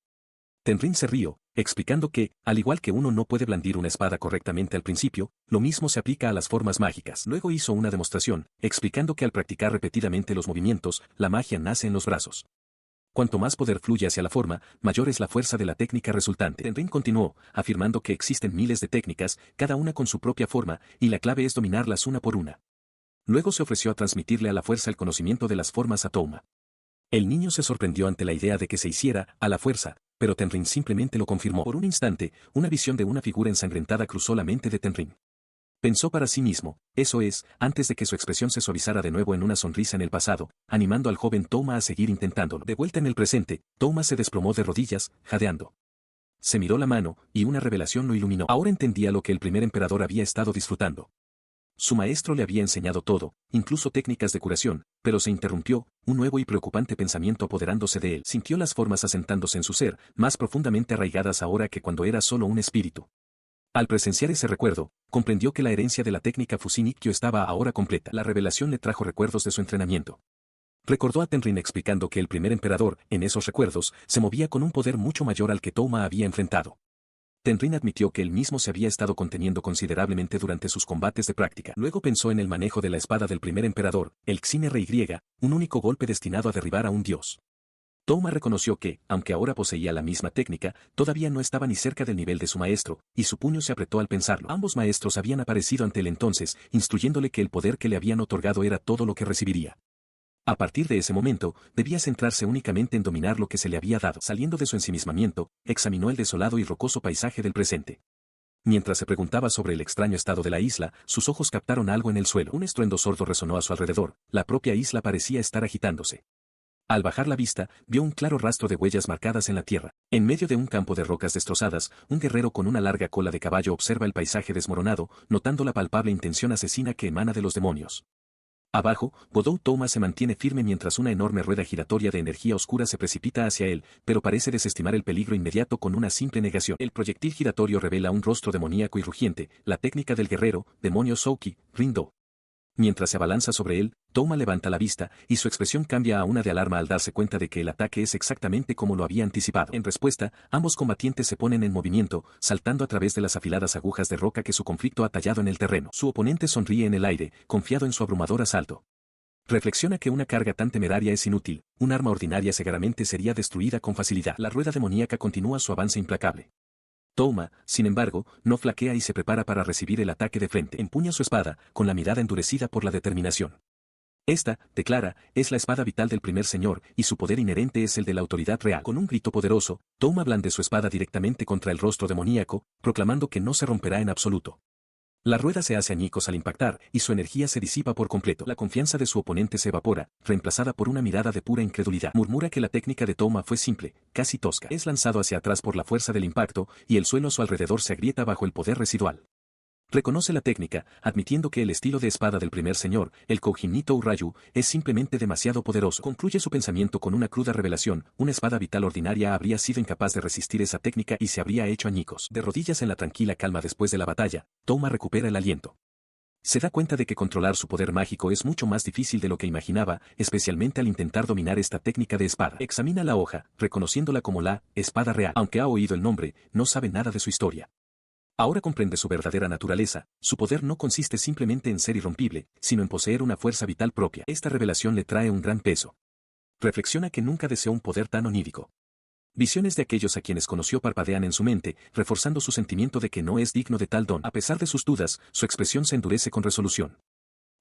Tenrin se rió, explicando que, al igual que uno no puede blandir una espada correctamente al principio, lo mismo se aplica a las formas mágicas. Luego hizo una demostración, explicando que al practicar repetidamente los movimientos, la magia nace en los brazos. Cuanto más poder fluye hacia la forma, mayor es la fuerza de la técnica resultante. Tenrin continuó, afirmando que existen miles de técnicas, cada una con su propia forma, y la clave es dominarlas una por una. Luego se ofreció a transmitirle a la fuerza el conocimiento de las formas a Touma. El niño se sorprendió ante la idea de que se hiciera, a la fuerza, pero Tenrin simplemente lo confirmó. Por un instante, una visión de una figura ensangrentada cruzó la mente de Tenrin. Pensó para sí mismo, eso es, antes de que su expresión se suavizara de nuevo en una sonrisa en el pasado, animando al joven Touma a seguir intentándolo. De vuelta en el presente, Touma se desplomó de rodillas, jadeando. Se miró la mano, y una revelación lo iluminó. Ahora entendía lo que el primer emperador había estado disfrutando. Su maestro le había enseñado todo, incluso técnicas de curación, pero se interrumpió, un nuevo y preocupante pensamiento apoderándose de él. Sintió las formas asentándose en su ser, más profundamente arraigadas ahora que cuando era solo un espíritu. Al presenciar ese recuerdo, comprendió que la herencia de la técnica Fusin-Ikkyo estaba ahora completa. La revelación le trajo recuerdos de su entrenamiento. Recordó a Tenrin explicando que el primer emperador, en esos recuerdos, se movía con un poder mucho mayor al que Touma había enfrentado. Tenrin admitió que él mismo se había estado conteniendo considerablemente durante sus combates de práctica. Luego pensó en el manejo de la espada del primer emperador, el Xin-Ry, un único golpe destinado a derribar a un dios. Touma reconoció que, aunque ahora poseía la misma técnica, todavía no estaba ni cerca del nivel de su maestro, y su puño se apretó al pensarlo. Ambos maestros habían aparecido ante él entonces, instruyéndole que el poder que le habían otorgado era todo lo que recibiría. A partir de ese momento, debía centrarse únicamente en dominar lo que se le había dado. Saliendo de su ensimismamiento, examinó el desolado y rocoso paisaje del presente. Mientras se preguntaba sobre el extraño estado de la isla, sus ojos captaron algo en el suelo. Un estruendo sordo resonó a su alrededor, la propia isla parecía estar agitándose. Al bajar la vista, vio un claro rastro de huellas marcadas en la tierra. En medio de un campo de rocas destrozadas, un guerrero con una larga cola de caballo observa el paisaje desmoronado, notando la palpable intención asesina que emana de los demonios. Abajo, Godou Touma se mantiene firme mientras una enorme rueda giratoria de energía oscura se precipita hacia él, pero parece desestimar el peligro inmediato con una simple negación. El proyectil giratorio revela un rostro demoníaco y rugiente, la técnica del guerrero, demonio Souki, Rindo. Mientras se abalanza sobre él, Touma levanta la vista, y su expresión cambia a una de alarma al darse cuenta de que el ataque es exactamente como lo había anticipado. En respuesta, ambos combatientes se ponen en movimiento, saltando a través de las afiladas agujas de roca que su conflicto ha tallado en el terreno. Su oponente sonríe en el aire, confiado en su abrumador asalto. Reflexiona que una carga tan temeraria es inútil, un arma ordinaria seguramente sería destruida con facilidad. La rueda demoníaca continúa su avance implacable. Touma, sin embargo, no flaquea y se prepara para recibir el ataque de frente. Empuña su espada, con la mirada endurecida por la determinación. Esta, declara, es la espada vital del primer señor, y su poder inherente es el de la autoridad real. Con un grito poderoso, Touma blande su espada directamente contra el rostro demoníaco, proclamando que no se romperá en absoluto. La rueda se hace añicos al impactar, y su energía se disipa por completo. La confianza de su oponente se evapora, reemplazada por una mirada de pura incredulidad. Murmura que la técnica de Touma fue simple, casi tosca. Es lanzado hacia atrás por la fuerza del impacto, y el suelo a su alrededor se agrieta bajo el poder residual. Reconoce la técnica, admitiendo que el estilo de espada del primer señor, el Koujin-Nitou Ryu, es simplemente demasiado poderoso. Concluye su pensamiento con una cruda revelación: una espada vital ordinaria habría sido incapaz de resistir esa técnica y se habría hecho añicos. De rodillas en la tranquila calma después de la batalla, Touma recupera el aliento. Se da cuenta de que controlar su poder mágico es mucho más difícil de lo que imaginaba, especialmente al intentar dominar esta técnica de espada. Examina la hoja, reconociéndola como la espada real. Aunque ha oído el nombre, no sabe nada de su historia. Ahora comprende su verdadera naturaleza: su poder no consiste simplemente en ser irrompible, sino en poseer una fuerza vital propia. Esta revelación le trae un gran peso. Reflexiona que nunca deseó un poder tan onírico. Visiones de aquellos a quienes conoció parpadean en su mente, reforzando su sentimiento de que no es digno de tal don. A pesar de sus dudas, su expresión se endurece con resolución.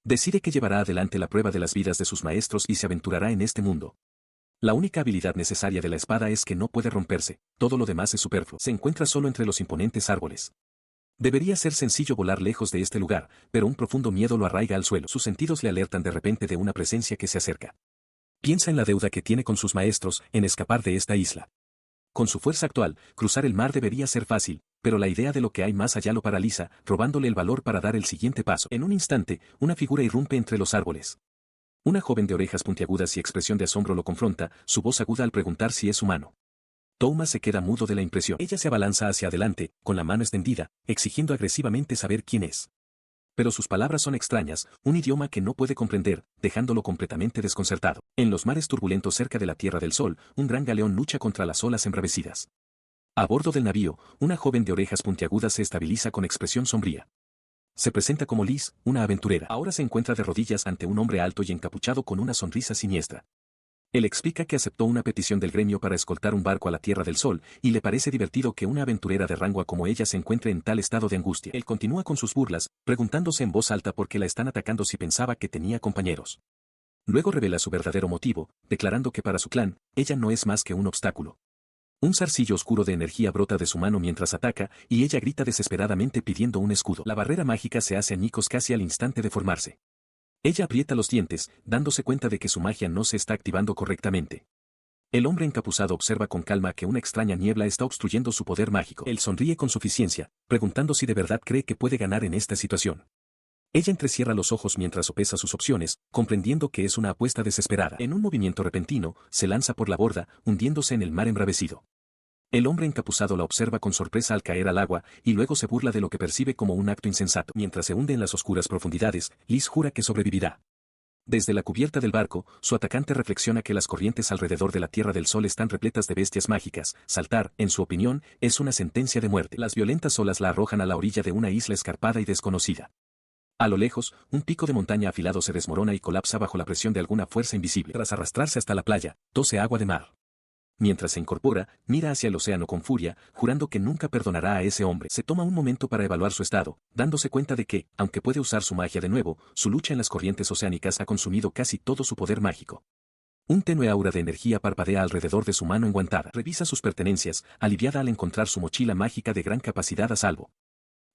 Decide que llevará adelante la prueba de las vidas de sus maestros y se aventurará en este mundo. La única habilidad necesaria de la espada es que no puede romperse, todo lo demás es superfluo. Se encuentra solo entre los imponentes árboles. Debería ser sencillo volar lejos de este lugar, pero un profundo miedo lo arraiga al suelo. Sus sentidos le alertan de repente de una presencia que se acerca. Piensa en la deuda que tiene con sus maestros, en escapar de esta isla. Con su fuerza actual, cruzar el mar debería ser fácil, pero la idea de lo que hay más allá lo paraliza, robándole el valor para dar el siguiente paso. En un instante, una figura irrumpe entre los árboles. Una joven de orejas puntiagudas y expresión de asombro lo confronta, su voz aguda al preguntar si es humano. Touma se queda mudo de la impresión. Ella se abalanza hacia adelante, con la mano extendida, exigiendo agresivamente saber quién es. Pero sus palabras son extrañas, un idioma que no puede comprender, dejándolo completamente desconcertado. En los mares turbulentos cerca de la Tierra del Sol, un gran galeón lucha contra las olas embravecidas. A bordo del navío, una joven de orejas puntiagudas se estabiliza con expresión sombría. Se presenta como Liz, una aventurera. Ahora se encuentra de rodillas ante un hombre alto y encapuchado con una sonrisa siniestra. Él explica que aceptó una petición del gremio para escoltar un barco a la Tierra del Sol, y le parece divertido que una aventurera de rango como ella se encuentre en tal estado de angustia. Él continúa con sus burlas, preguntándose en voz alta por qué la están atacando si pensaba que tenía compañeros. Luego revela su verdadero motivo, declarando que para su clan, ella no es más que un obstáculo. Un zarcillo oscuro de energía brota de su mano mientras ataca, y ella grita desesperadamente pidiendo un escudo. La barrera mágica se hace añicos casi al instante de formarse. Ella aprieta los dientes, dándose cuenta de que su magia no se está activando correctamente. El hombre encapuzado observa con calma que una extraña niebla está obstruyendo su poder mágico. Él sonríe con suficiencia, preguntando si de verdad cree que puede ganar en esta situación. Ella entrecierra los ojos mientras sopesa sus opciones, comprendiendo que es una apuesta desesperada. En un movimiento repentino, se lanza por la borda, hundiéndose en el mar embravecido. El hombre encapuzado la observa con sorpresa al caer al agua, y luego se burla de lo que percibe como un acto insensato. Mientras se hunde en las oscuras profundidades, Liz jura que sobrevivirá. Desde la cubierta del barco, su atacante reflexiona que las corrientes alrededor de la Tierra del Sol están repletas de bestias mágicas. Saltar, en su opinión, es una sentencia de muerte. Las violentas olas la arrojan a la orilla de una isla escarpada y desconocida. A lo lejos, un pico de montaña afilado se desmorona y colapsa bajo la presión de alguna fuerza invisible. Tras arrastrarse hasta la playa, tose agua de mar. Mientras se incorpora, mira hacia el océano con furia, jurando que nunca perdonará a ese hombre. Se toma un momento para evaluar su estado, dándose cuenta de que, aunque puede usar su magia de nuevo, su lucha en las corrientes oceánicas ha consumido casi todo su poder mágico. Un tenue aura de energía parpadea alrededor de su mano enguantada. Revisa sus pertenencias, aliviada al encontrar su mochila mágica de gran capacidad a salvo.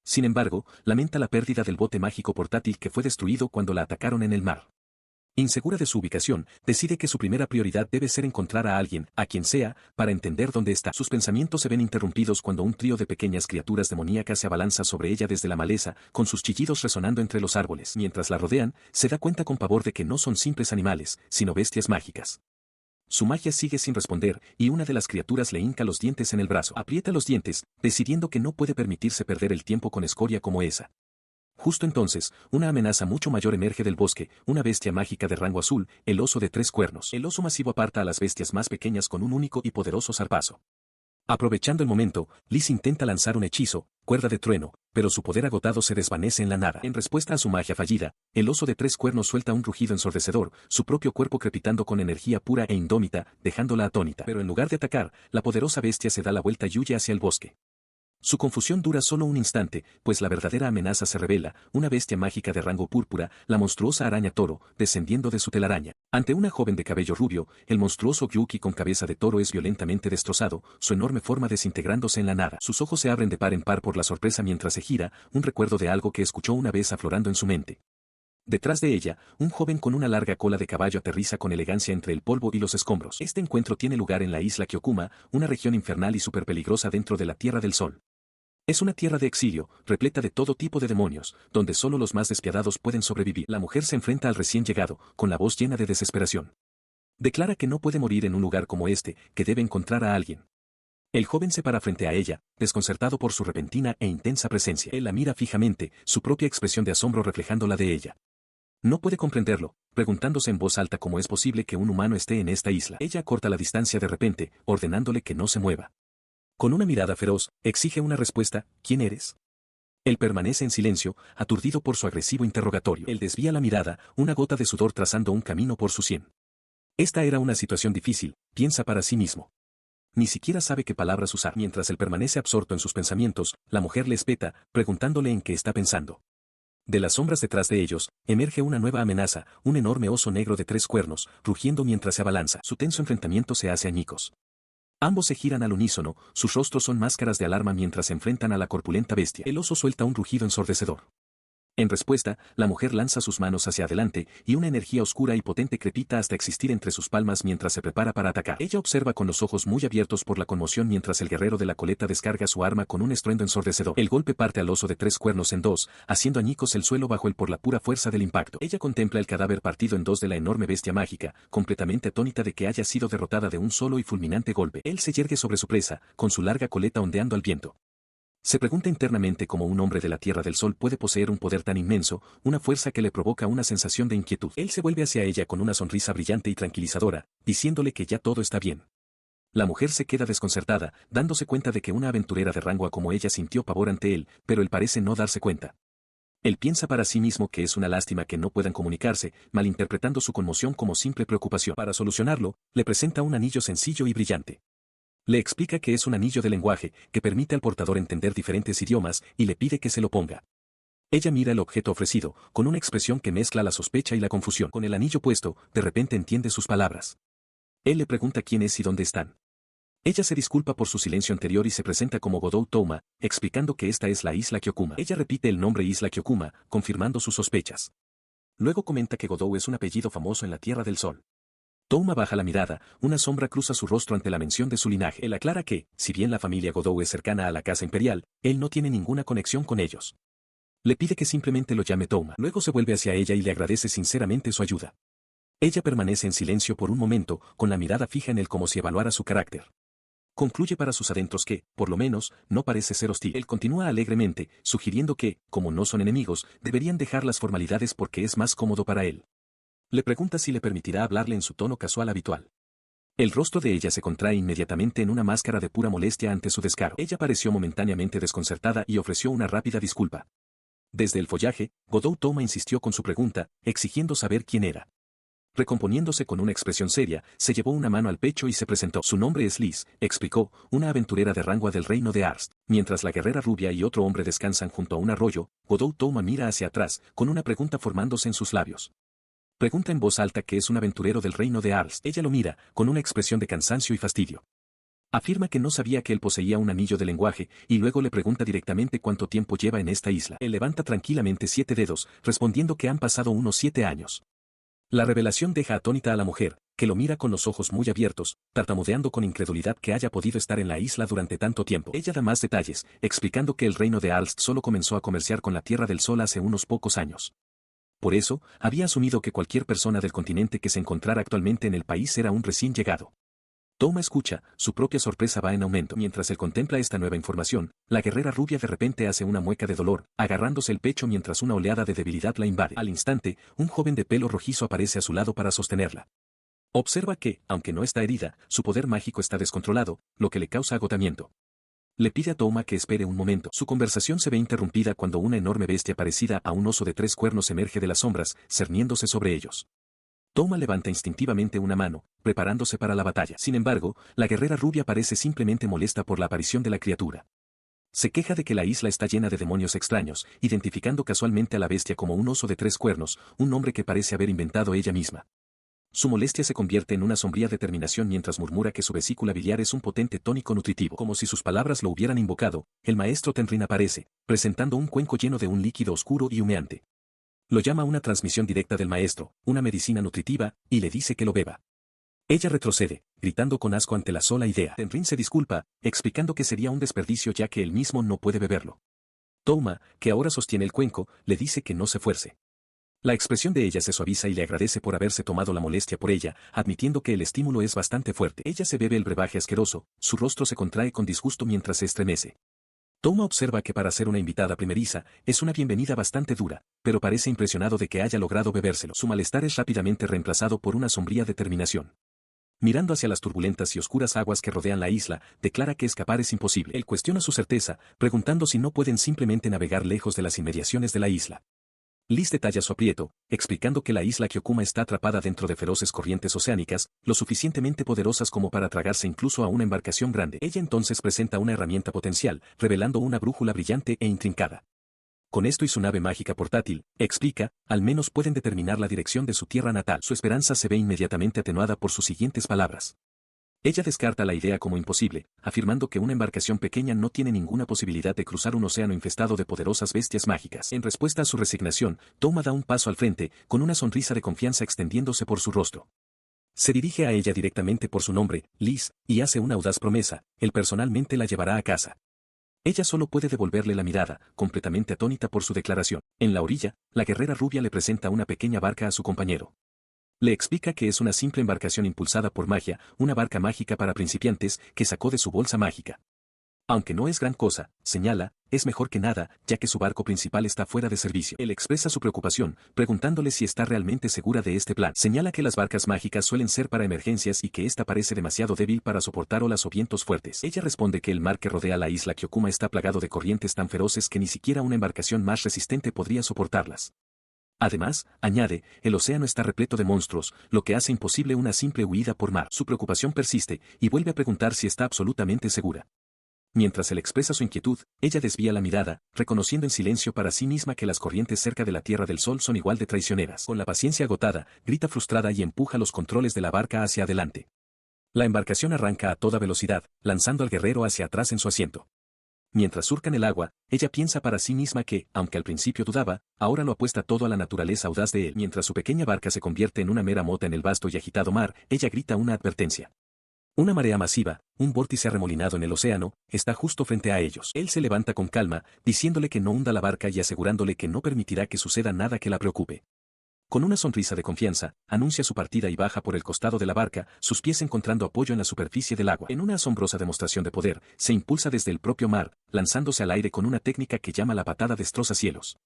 Sin embargo, lamenta la pérdida del bote mágico portátil que fue destruido cuando la atacaron en el mar. Insegura de su ubicación, decide que su primera prioridad debe ser encontrar a alguien, a quien sea, para entender dónde está. Sus pensamientos se ven interrumpidos cuando un trío de pequeñas criaturas demoníacas se abalanza sobre ella desde la maleza, con sus chillidos resonando entre los árboles. Mientras la rodean, se da cuenta con pavor de que no son simples animales, sino bestias mágicas. Su magia sigue sin responder, y una de las criaturas le hinca los dientes en el brazo. Aprieta los dientes, decidiendo que no puede permitirse perder el tiempo con escoria como esa. Justo entonces, una amenaza mucho mayor emerge del bosque, una bestia mágica de rango azul, el oso de 3 cuernos. El oso masivo aparta a las bestias más pequeñas con un único y poderoso zarpazo. Aprovechando el momento, Liz intenta lanzar un hechizo, cuerda de trueno, pero su poder agotado se desvanece en la nada. En respuesta a su magia fallida, el oso de 3 cuernos suelta un rugido ensordecedor, su propio cuerpo crepitando con energía pura e indómita, dejándola atónita. Pero en lugar de atacar, la poderosa bestia se da la vuelta y huye hacia el bosque. Su confusión dura solo un instante, pues la verdadera amenaza se revela, una bestia mágica de rango púrpura, la monstruosa araña toro, descendiendo de su telaraña. Ante una joven de cabello rubio, el monstruoso Gyuki con cabeza de toro es violentamente destrozado, su enorme forma desintegrándose en la nada. Sus ojos se abren de par en par por la sorpresa mientras se gira, un recuerdo de algo que escuchó una vez aflorando en su mente. Detrás de ella, un joven con una larga cola de caballo aterriza con elegancia entre el polvo y los escombros. Este encuentro tiene lugar en la isla Kyokuma, una región infernal y súper peligrosa dentro de la Tierra del Sol. Es una tierra de exilio, repleta de todo tipo de demonios, donde solo los más despiadados pueden sobrevivir. La mujer se enfrenta al recién llegado, con la voz llena de desesperación. Declara que no puede morir en un lugar como este, que debe encontrar a alguien. El joven se para frente a ella, desconcertado por su repentina e intensa presencia. Él la mira fijamente, su propia expresión de asombro reflejando la de ella. No puede comprenderlo, preguntándose en voz alta cómo es posible que un humano esté en esta isla. Ella corta la distancia de repente, ordenándole que no se mueva. Con una mirada feroz, exige una respuesta: ¿quién eres? Él permanece en silencio, aturdido por su agresivo interrogatorio. Él desvía la mirada, una gota de sudor trazando un camino por su sien. Esta era una situación difícil, piensa para sí mismo. Ni siquiera sabe qué palabras usar. Mientras él permanece absorto en sus pensamientos, la mujer le espeta, preguntándole en qué está pensando. De las sombras detrás de ellos, emerge una nueva amenaza, un enorme oso negro de 3 cuernos, rugiendo mientras se abalanza. Su tenso enfrentamiento se hace añicos. Ambos se giran al unísono, sus rostros son máscaras de alarma mientras se enfrentan a la corpulenta bestia. El oso suelta un rugido ensordecedor. En respuesta, la mujer lanza sus manos hacia adelante, y una energía oscura y potente crepita hasta existir entre sus palmas mientras se prepara para atacar. Ella observa con los ojos muy abiertos por la conmoción mientras el guerrero de la coleta descarga su arma con un estruendo ensordecedor. El golpe parte al oso de 3 cuernos en dos, haciendo añicos el suelo bajo él por la pura fuerza del impacto. Ella contempla el cadáver partido en dos de la enorme bestia mágica, completamente atónita de que haya sido derrotada de un solo y fulminante golpe. Él se yergue sobre su presa, con su larga coleta ondeando al viento. Se pregunta internamente cómo un hombre de la Tierra del Sol puede poseer un poder tan inmenso, una fuerza que le provoca una sensación de inquietud. Él se vuelve hacia ella con una sonrisa brillante y tranquilizadora, diciéndole que ya todo está bien. La mujer se queda desconcertada, dándose cuenta de que una aventurera de rango como ella sintió pavor ante él, pero él parece no darse cuenta. Él piensa para sí mismo que es una lástima que no puedan comunicarse, malinterpretando su conmoción como simple preocupación. Para solucionarlo, le presenta un anillo sencillo y brillante. Le explica que es un anillo de lenguaje, que permite al portador entender diferentes idiomas, y le pide que se lo ponga. Ella mira el objeto ofrecido, con una expresión que mezcla la sospecha y la confusión. Con el anillo puesto, de repente entiende sus palabras. Él le pregunta quién es y dónde están. Ella se disculpa por su silencio anterior y se presenta como Godou Touma, explicando que esta es la isla Kyokuma. Ella repite el nombre Isla Kyokuma, confirmando sus sospechas. Luego comenta que Godou es un apellido famoso en la Tierra del Sol. Touma baja la mirada, una sombra cruza su rostro ante la mención de su linaje. Él aclara que, si bien la familia Godou es cercana a la casa imperial, él no tiene ninguna conexión con ellos. Le pide que simplemente lo llame Touma. Luego se vuelve hacia ella y le agradece sinceramente su ayuda. Ella permanece en silencio por un momento, con la mirada fija en él como si evaluara su carácter. Concluye para sus adentros que, por lo menos, no parece ser hostil. Él continúa alegremente, sugiriendo que, como no son enemigos, deberían dejar las formalidades porque es más cómodo para él. Le pregunta si le permitirá hablarle en su tono casual habitual. El rostro de ella se contrae inmediatamente en una máscara de pura molestia ante su descaro. Ella pareció momentáneamente desconcertada y ofreció una rápida disculpa. Desde el follaje, Godou Touma insistió con su pregunta, exigiendo saber quién era. Recomponiéndose con una expresión seria, se llevó una mano al pecho y se presentó. Su nombre es Liz, explicó, una aventurera de rango del reino de Arst. Mientras la guerrera rubia y otro hombre descansan junto a un arroyo, Godou Touma mira hacia atrás, con una pregunta formándose en sus labios. Pregunta en voz alta que es un aventurero del reino de Arst. Ella lo mira, con una expresión de cansancio y fastidio. Afirma que no sabía que él poseía un anillo de lenguaje, y luego le pregunta directamente cuánto tiempo lleva en esta isla. Él levanta tranquilamente 7 dedos, respondiendo que han pasado unos 7 años. La revelación deja atónita a la mujer, que lo mira con los ojos muy abiertos, tartamudeando con incredulidad que haya podido estar en la isla durante tanto tiempo. Ella da más detalles, explicando que el reino de Arst solo comenzó a comerciar con la Tierra del Sol hace unos pocos años. Por eso, había asumido que cualquier persona del continente que se encontrara actualmente en el país era un recién llegado. Touma escucha, su propia sorpresa va en aumento. Mientras él contempla esta nueva información, la guerrera rubia de repente hace una mueca de dolor, agarrándose el pecho mientras una oleada de debilidad la invade. Al instante, un joven de pelo rojizo aparece a su lado para sostenerla. Observa que, aunque no está herida, su poder mágico está descontrolado, lo que le causa agotamiento. Le pide a Touma que espere un momento. Su conversación se ve interrumpida cuando una enorme bestia parecida a un oso de 3 cuernos emerge de las sombras, cerniéndose sobre ellos. Touma levanta instintivamente una mano, preparándose para la batalla. Sin embargo, la guerrera rubia parece simplemente molesta por la aparición de la criatura. Se queja de que la isla está llena de demonios extraños, identificando casualmente a la bestia como un oso de 3 cuernos, un nombre que parece haber inventado ella misma. Su molestia se convierte en una sombría determinación mientras murmura que su vesícula biliar es un potente tónico nutritivo. Como si sus palabras lo hubieran invocado, el maestro Tenrin aparece, presentando un cuenco lleno de un líquido oscuro y humeante. Lo llama una transmisión directa del maestro, una medicina nutritiva, y le dice que lo beba. Ella retrocede, gritando con asco ante la sola idea. Tenrin se disculpa, explicando que sería un desperdicio ya que él mismo no puede beberlo. Touma, que ahora sostiene el cuenco, le dice que no se fuerce. La expresión de ella se suaviza y le agradece por haberse tomado la molestia por ella, admitiendo que el estímulo es bastante fuerte. Ella se bebe el brebaje asqueroso, su rostro se contrae con disgusto mientras se estremece. Touma observa que para ser una invitada primeriza, es una bienvenida bastante dura, pero parece impresionado de que haya logrado bebérselo. Su malestar es rápidamente reemplazado por una sombría determinación. Mirando hacia las turbulentas y oscuras aguas que rodean la isla, declara que escapar es imposible. Él cuestiona su certeza, preguntando si no pueden simplemente navegar lejos de las inmediaciones de la isla. Liz detalla su aprieto, explicando que la isla Kyokuma está atrapada dentro de feroces corrientes oceánicas, lo suficientemente poderosas como para tragarse incluso a una embarcación grande. Ella entonces presenta una herramienta potencial, revelando una brújula brillante e intrincada. Con esto y su nave mágica portátil, explica, al menos pueden determinar la dirección de su tierra natal. Su esperanza se ve inmediatamente atenuada por sus siguientes palabras. Ella descarta la idea como imposible, afirmando que una embarcación pequeña no tiene ninguna posibilidad de cruzar un océano infestado de poderosas bestias mágicas. En respuesta a su resignación, Touma da un paso al frente, con una sonrisa de confianza extendiéndose por su rostro. Se dirige a ella directamente por su nombre, Liz, y hace una audaz promesa, él personalmente la llevará a casa. Ella solo puede devolverle la mirada, completamente atónita por su declaración. En la orilla, la guerrera rubia le presenta una pequeña barca a su compañero. Le explica que es una simple embarcación impulsada por magia, una barca mágica para principiantes que sacó de su bolsa mágica. Aunque no es gran cosa, señala, es mejor que nada, ya que su barco principal está fuera de servicio. Él expresa su preocupación, preguntándole si está realmente segura de este plan. Señala que las barcas mágicas suelen ser para emergencias y que esta parece demasiado débil para soportar olas o vientos fuertes. Ella responde que el mar que rodea la isla Kyokuma está plagado de corrientes tan feroces que ni siquiera una embarcación más resistente podría soportarlas. Además, añade, el océano está repleto de monstruos, lo que hace imposible una simple huida por mar. Su preocupación persiste, y vuelve a preguntar si está absolutamente segura. Mientras él expresa su inquietud, ella desvía la mirada, reconociendo en silencio para sí misma que las corrientes cerca de la Tierra del Sol son igual de traicioneras. Con la paciencia agotada, grita frustrada y empuja los controles de la barca hacia adelante. La embarcación arranca a toda velocidad, lanzando al guerrero hacia atrás en su asiento. Mientras surcan el agua, ella piensa para sí misma que, aunque al principio dudaba, ahora lo apuesta todo a la naturaleza audaz de él. Mientras su pequeña barca se convierte en una mera mota en el vasto y agitado mar, ella grita una advertencia. Una marea masiva, un vórtice arremolinado en el océano, está justo frente a ellos. Él se levanta con calma, diciéndole que no hunda la barca y asegurándole que no permitirá que suceda nada que la preocupe. Con una sonrisa de confianza, anuncia su partida y baja por el costado de la barca, sus pies encontrando apoyo en la superficie del agua. En una asombrosa demostración de poder, se impulsa desde el propio mar, lanzándose al aire con una técnica que llama la patada destrozacielos.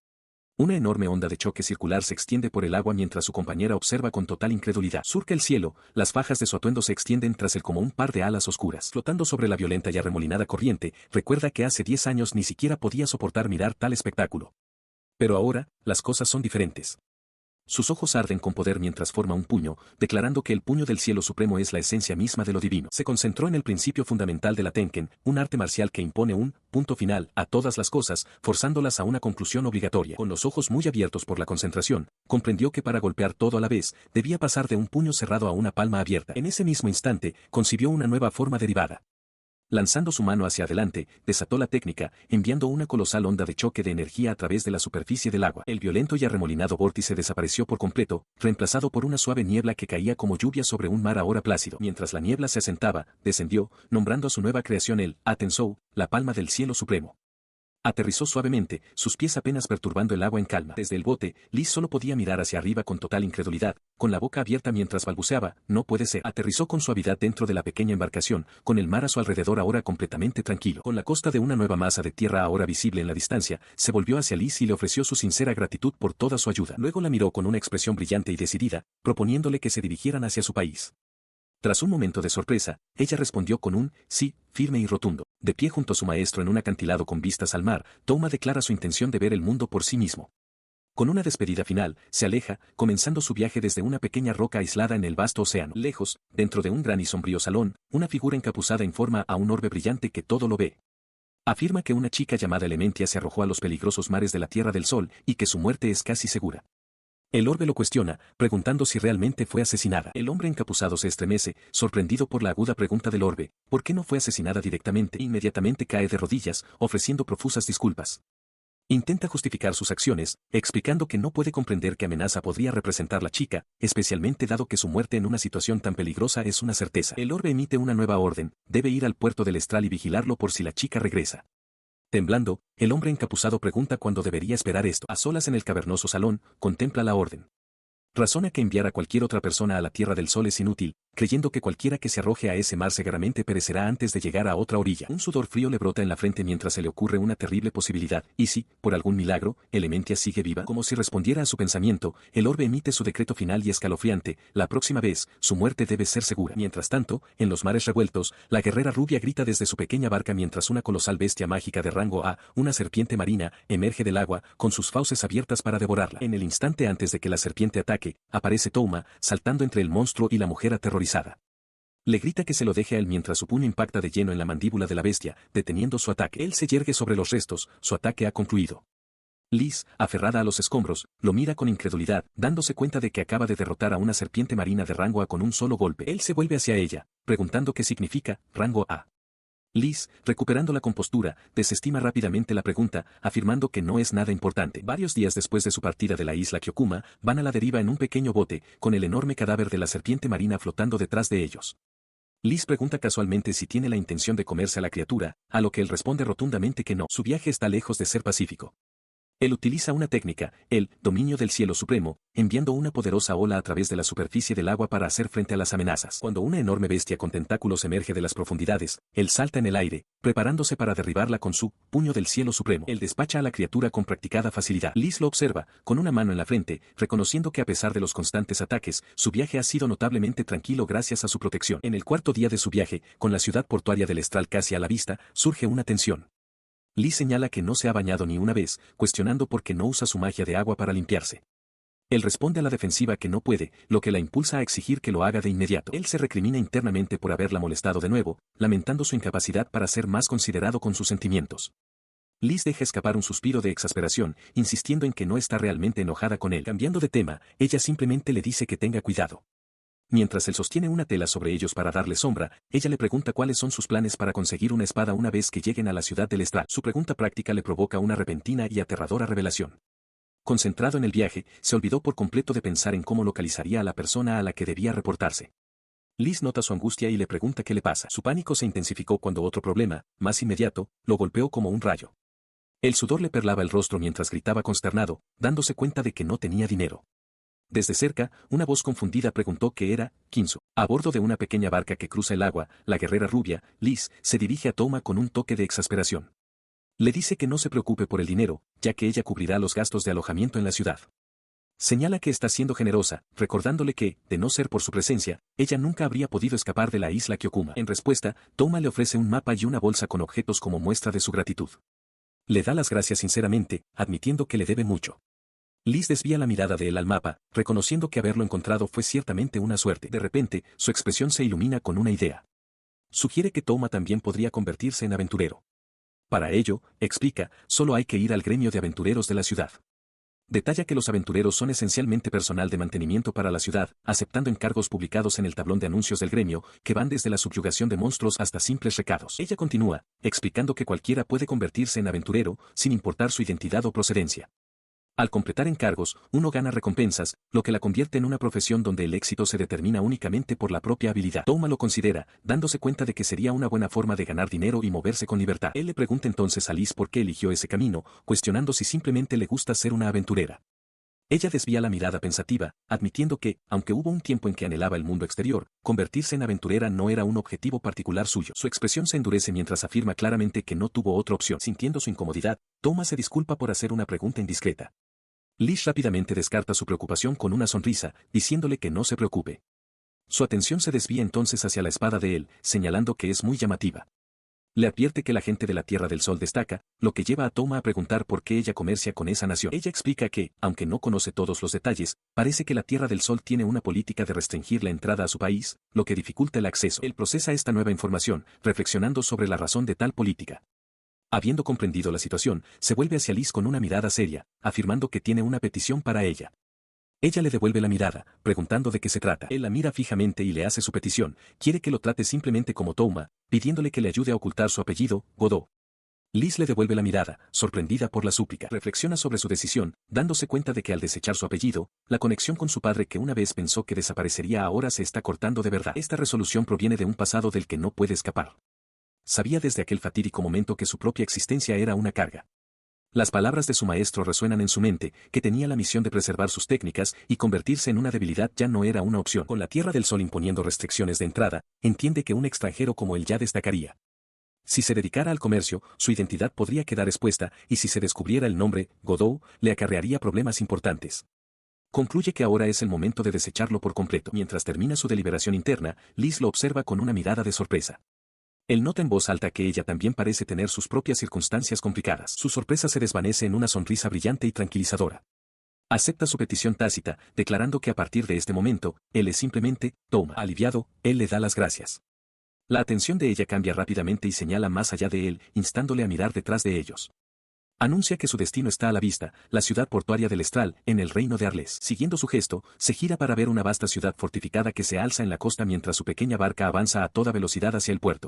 Una enorme onda de choque circular se extiende por el agua mientras su compañera observa con total incredulidad. Surca el cielo, las fajas de su atuendo se extienden tras él como un par de alas oscuras. Flotando sobre la violenta y arremolinada corriente, recuerda que hace 10 años ni siquiera podía soportar mirar tal espectáculo. Pero ahora, las cosas son diferentes. Sus ojos arden con poder mientras forma un puño, declarando que el puño del cielo supremo es la esencia misma de lo divino. Se concentró en el principio fundamental de la Tenken, un arte marcial que impone un punto final a todas las cosas, forzándolas a una conclusión obligatoria. Con los ojos muy abiertos por la concentración, comprendió que para golpear todo a la vez, debía pasar de un puño cerrado a una palma abierta. En ese mismo instante, concibió una nueva forma derivada. Lanzando su mano hacia adelante, desató la técnica, enviando una colosal onda de choque de energía a través de la superficie del agua. El violento y arremolinado vórtice desapareció por completo, reemplazado por una suave niebla que caía como lluvia sobre un mar ahora plácido. Mientras la niebla se asentaba, descendió, nombrando a su nueva creación el Atensou, la palma del cielo supremo. Aterrizó suavemente, sus pies apenas perturbando el agua en calma. Desde el bote, Liz solo podía mirar hacia arriba con total incredulidad, con la boca abierta mientras balbuceaba, no puede ser. Aterrizó con suavidad dentro de la pequeña embarcación, con el mar a su alrededor ahora completamente tranquilo. Con la costa de una nueva masa de tierra ahora visible en la distancia, se volvió hacia Liz y le ofreció su sincera gratitud por toda su ayuda. Luego la miró con una expresión brillante y decidida, proponiéndole que se dirigieran hacia su país. Tras un momento de sorpresa, ella respondió con un sí, firme y rotundo. De pie junto a su maestro en un acantilado con vistas al mar, Touma declara su intención de ver el mundo por sí mismo. Con una despedida final, se aleja, comenzando su viaje desde una pequeña roca aislada en el vasto océano. Lejos, dentro de un gran y sombrío salón, una figura encapuzada informa a un orbe brillante que todo lo ve. Afirma que una chica llamada Elementia se arrojó a los peligrosos mares de la Tierra del Sol y que su muerte es casi segura. El orbe lo cuestiona, preguntando si realmente fue asesinada. El hombre encapuzado se estremece, sorprendido por la aguda pregunta del orbe, ¿por qué no fue asesinada directamente? Inmediatamente cae de rodillas, ofreciendo profusas disculpas. Intenta justificar sus acciones, explicando que no puede comprender qué amenaza podría representar la chica, especialmente dado que su muerte en una situación tan peligrosa es una certeza. El orbe emite una nueva orden, debe ir al puerto del Estral y vigilarlo por si la chica regresa. Temblando, el hombre encapuzado pregunta cuándo debería esperar esto. A solas en el cavernoso salón, contempla la orden. Razona que enviar a cualquier otra persona a la Tierra del Sol es inútil, creyendo que cualquiera que se arroje a ese mar seguramente perecerá antes de llegar a otra orilla. Un sudor frío le brota en la frente mientras se le ocurre una terrible posibilidad, y si, por algún milagro, Elementia sigue viva. Como si respondiera a su pensamiento, el orbe emite su decreto final y escalofriante, la próxima vez, su muerte debe ser segura. Mientras tanto, en los mares revueltos, la guerrera rubia grita desde su pequeña barca mientras una colosal bestia mágica de rango A, una serpiente marina, emerge del agua, con sus fauces abiertas para devorarla. En el instante antes de que la serpiente ataque, aparece Touma, saltando entre el monstruo y la mujer aterrorizada. Le grita que se lo deje a él mientras su puño impacta de lleno en la mandíbula de la bestia, deteniendo su ataque. Él se yergue sobre los restos, su ataque ha concluido. Liz, aferrada a los escombros, lo mira con incredulidad, dándose cuenta de que acaba de derrotar a una serpiente marina de rango A con un solo golpe. Él se vuelve hacia ella, preguntando qué significa, rango A. Liz, recuperando la compostura, desestima rápidamente la pregunta, afirmando que no es nada importante. Varios días después de su partida de la isla Kyokuma, van a la deriva en un pequeño bote, con el enorme cadáver de la serpiente marina flotando detrás de ellos. Liz pregunta casualmente si tiene la intención de comerse a la criatura, a lo que él responde rotundamente que no. Su viaje está lejos de ser pacífico. Él utiliza una técnica, el dominio del cielo supremo, enviando una poderosa ola a través de la superficie del agua para hacer frente a las amenazas. Cuando una enorme bestia con tentáculos emerge de las profundidades, él salta en el aire, preparándose para derribarla con su puño del cielo supremo. Él despacha a la criatura con practicada facilidad. Liz lo observa, con una mano en la frente, reconociendo que a pesar de los constantes ataques, su viaje ha sido notablemente tranquilo gracias a su protección. En el cuarto día de su viaje, con la ciudad portuaria del Estral casi a la vista, surge una tensión. Liz señala que no se ha bañado ni una vez, cuestionando por qué no usa su magia de agua para limpiarse. Él responde a la defensiva que no puede, lo que la impulsa a exigir que lo haga de inmediato. Él se recrimina internamente por haberla molestado de nuevo, lamentando su incapacidad para ser más considerado con sus sentimientos. Liz deja escapar un suspiro de exasperación, insistiendo en que no está realmente enojada con él. Cambiando de tema, ella simplemente le dice que tenga cuidado. Mientras él sostiene una tela sobre ellos para darle sombra, ella le pregunta cuáles son sus planes para conseguir una espada una vez que lleguen a la ciudad del Estral. Su pregunta práctica le provoca una repentina y aterradora revelación. Concentrado en el viaje, se olvidó por completo de pensar en cómo localizaría a la persona a la que debía reportarse. Liz nota su angustia y le pregunta qué le pasa. Su pánico se intensificó cuando otro problema, más inmediato, lo golpeó como un rayo. El sudor le perlaba el rostro mientras gritaba consternado, dándose cuenta de que no tenía dinero. Desde cerca, una voz confundida preguntó qué era, Kinzo. A bordo de una pequeña barca que cruza el agua, la guerrera rubia, Liz, se dirige a Touma con un toque de exasperación. Le dice que no se preocupe por el dinero, ya que ella cubrirá los gastos de alojamiento en la ciudad. Señala que está siendo generosa, recordándole que, de no ser por su presencia, ella nunca habría podido escapar de la isla Kyokuma. En respuesta, Touma le ofrece un mapa y una bolsa con objetos como muestra de su gratitud. Le da las gracias sinceramente, admitiendo que le debe mucho. Liz desvía la mirada de él al mapa, reconociendo que haberlo encontrado fue ciertamente una suerte. De repente, su expresión se ilumina con una idea. Sugiere que Touma también podría convertirse en aventurero. Para ello, explica, solo hay que ir al gremio de aventureros de la ciudad. Detalla que los aventureros son esencialmente personal de mantenimiento para la ciudad, aceptando encargos publicados en el tablón de anuncios del gremio, que van desde la subyugación de monstruos hasta simples recados. Ella continúa, explicando que cualquiera puede convertirse en aventurero, sin importar su identidad o procedencia. Al completar encargos, uno gana recompensas, lo que la convierte en una profesión donde el éxito se determina únicamente por la propia habilidad. Touma lo considera, dándose cuenta de que sería una buena forma de ganar dinero y moverse con libertad. Él le pregunta entonces a Liz por qué eligió ese camino, cuestionando si simplemente le gusta ser una aventurera. Ella desvía la mirada pensativa, admitiendo que, aunque hubo un tiempo en que anhelaba el mundo exterior, convertirse en aventurera no era un objetivo particular suyo. Su expresión se endurece mientras afirma claramente que no tuvo otra opción. Sintiendo su incomodidad, Touma se disculpa por hacer una pregunta indiscreta. Liz rápidamente descarta su preocupación con una sonrisa, diciéndole que no se preocupe. Su atención se desvía entonces hacia la espada de él, señalando que es muy llamativa. Le advierte que la gente de la Tierra del Sol destaca, lo que lleva a Touma a preguntar por qué ella comercia con esa nación. Ella explica que, aunque no conoce todos los detalles, parece que la Tierra del Sol tiene una política de restringir la entrada a su país, lo que dificulta el acceso. Él procesa esta nueva información, reflexionando sobre la razón de tal política. Habiendo comprendido la situación, se vuelve hacia Liz con una mirada seria, afirmando que tiene una petición para ella. Ella le devuelve la mirada, preguntando de qué se trata. Él la mira fijamente y le hace su petición, quiere que lo trate simplemente como Touma, pidiéndole que le ayude a ocultar su apellido, Godot. Liz le devuelve la mirada, sorprendida por la súplica. Reflexiona sobre su decisión, dándose cuenta de que al desechar su apellido, la conexión con su padre que una vez pensó que desaparecería ahora se está cortando de verdad. Esta resolución proviene de un pasado del que no puede escapar. Sabía desde aquel fatídico momento que su propia existencia era una carga. Las palabras de su maestro resuenan en su mente, que tenía la misión de preservar sus técnicas y convertirse en una debilidad ya no era una opción. Con la Tierra del Sol imponiendo restricciones de entrada, entiende que un extranjero como él ya destacaría. Si se dedicara al comercio, su identidad podría quedar expuesta, y si se descubriera el nombre, Godot, le acarrearía problemas importantes. Concluye que ahora es el momento de desecharlo por completo. Mientras termina su deliberación interna, Liz lo observa con una mirada de sorpresa. Él nota en voz alta que ella también parece tener sus propias circunstancias complicadas. Su sorpresa se desvanece en una sonrisa brillante y tranquilizadora. Acepta su petición tácita, declarando que a partir de este momento, él es simplemente, Touma. Aliviado, él le da las gracias. La atención de ella cambia rápidamente y señala más allá de él, instándole a mirar detrás de ellos. Anuncia que su destino está a la vista, la ciudad portuaria del Estral, en el reino de Arles. Siguiendo su gesto, se gira para ver una vasta ciudad fortificada que se alza en la costa mientras su pequeña barca avanza a toda velocidad hacia el puerto.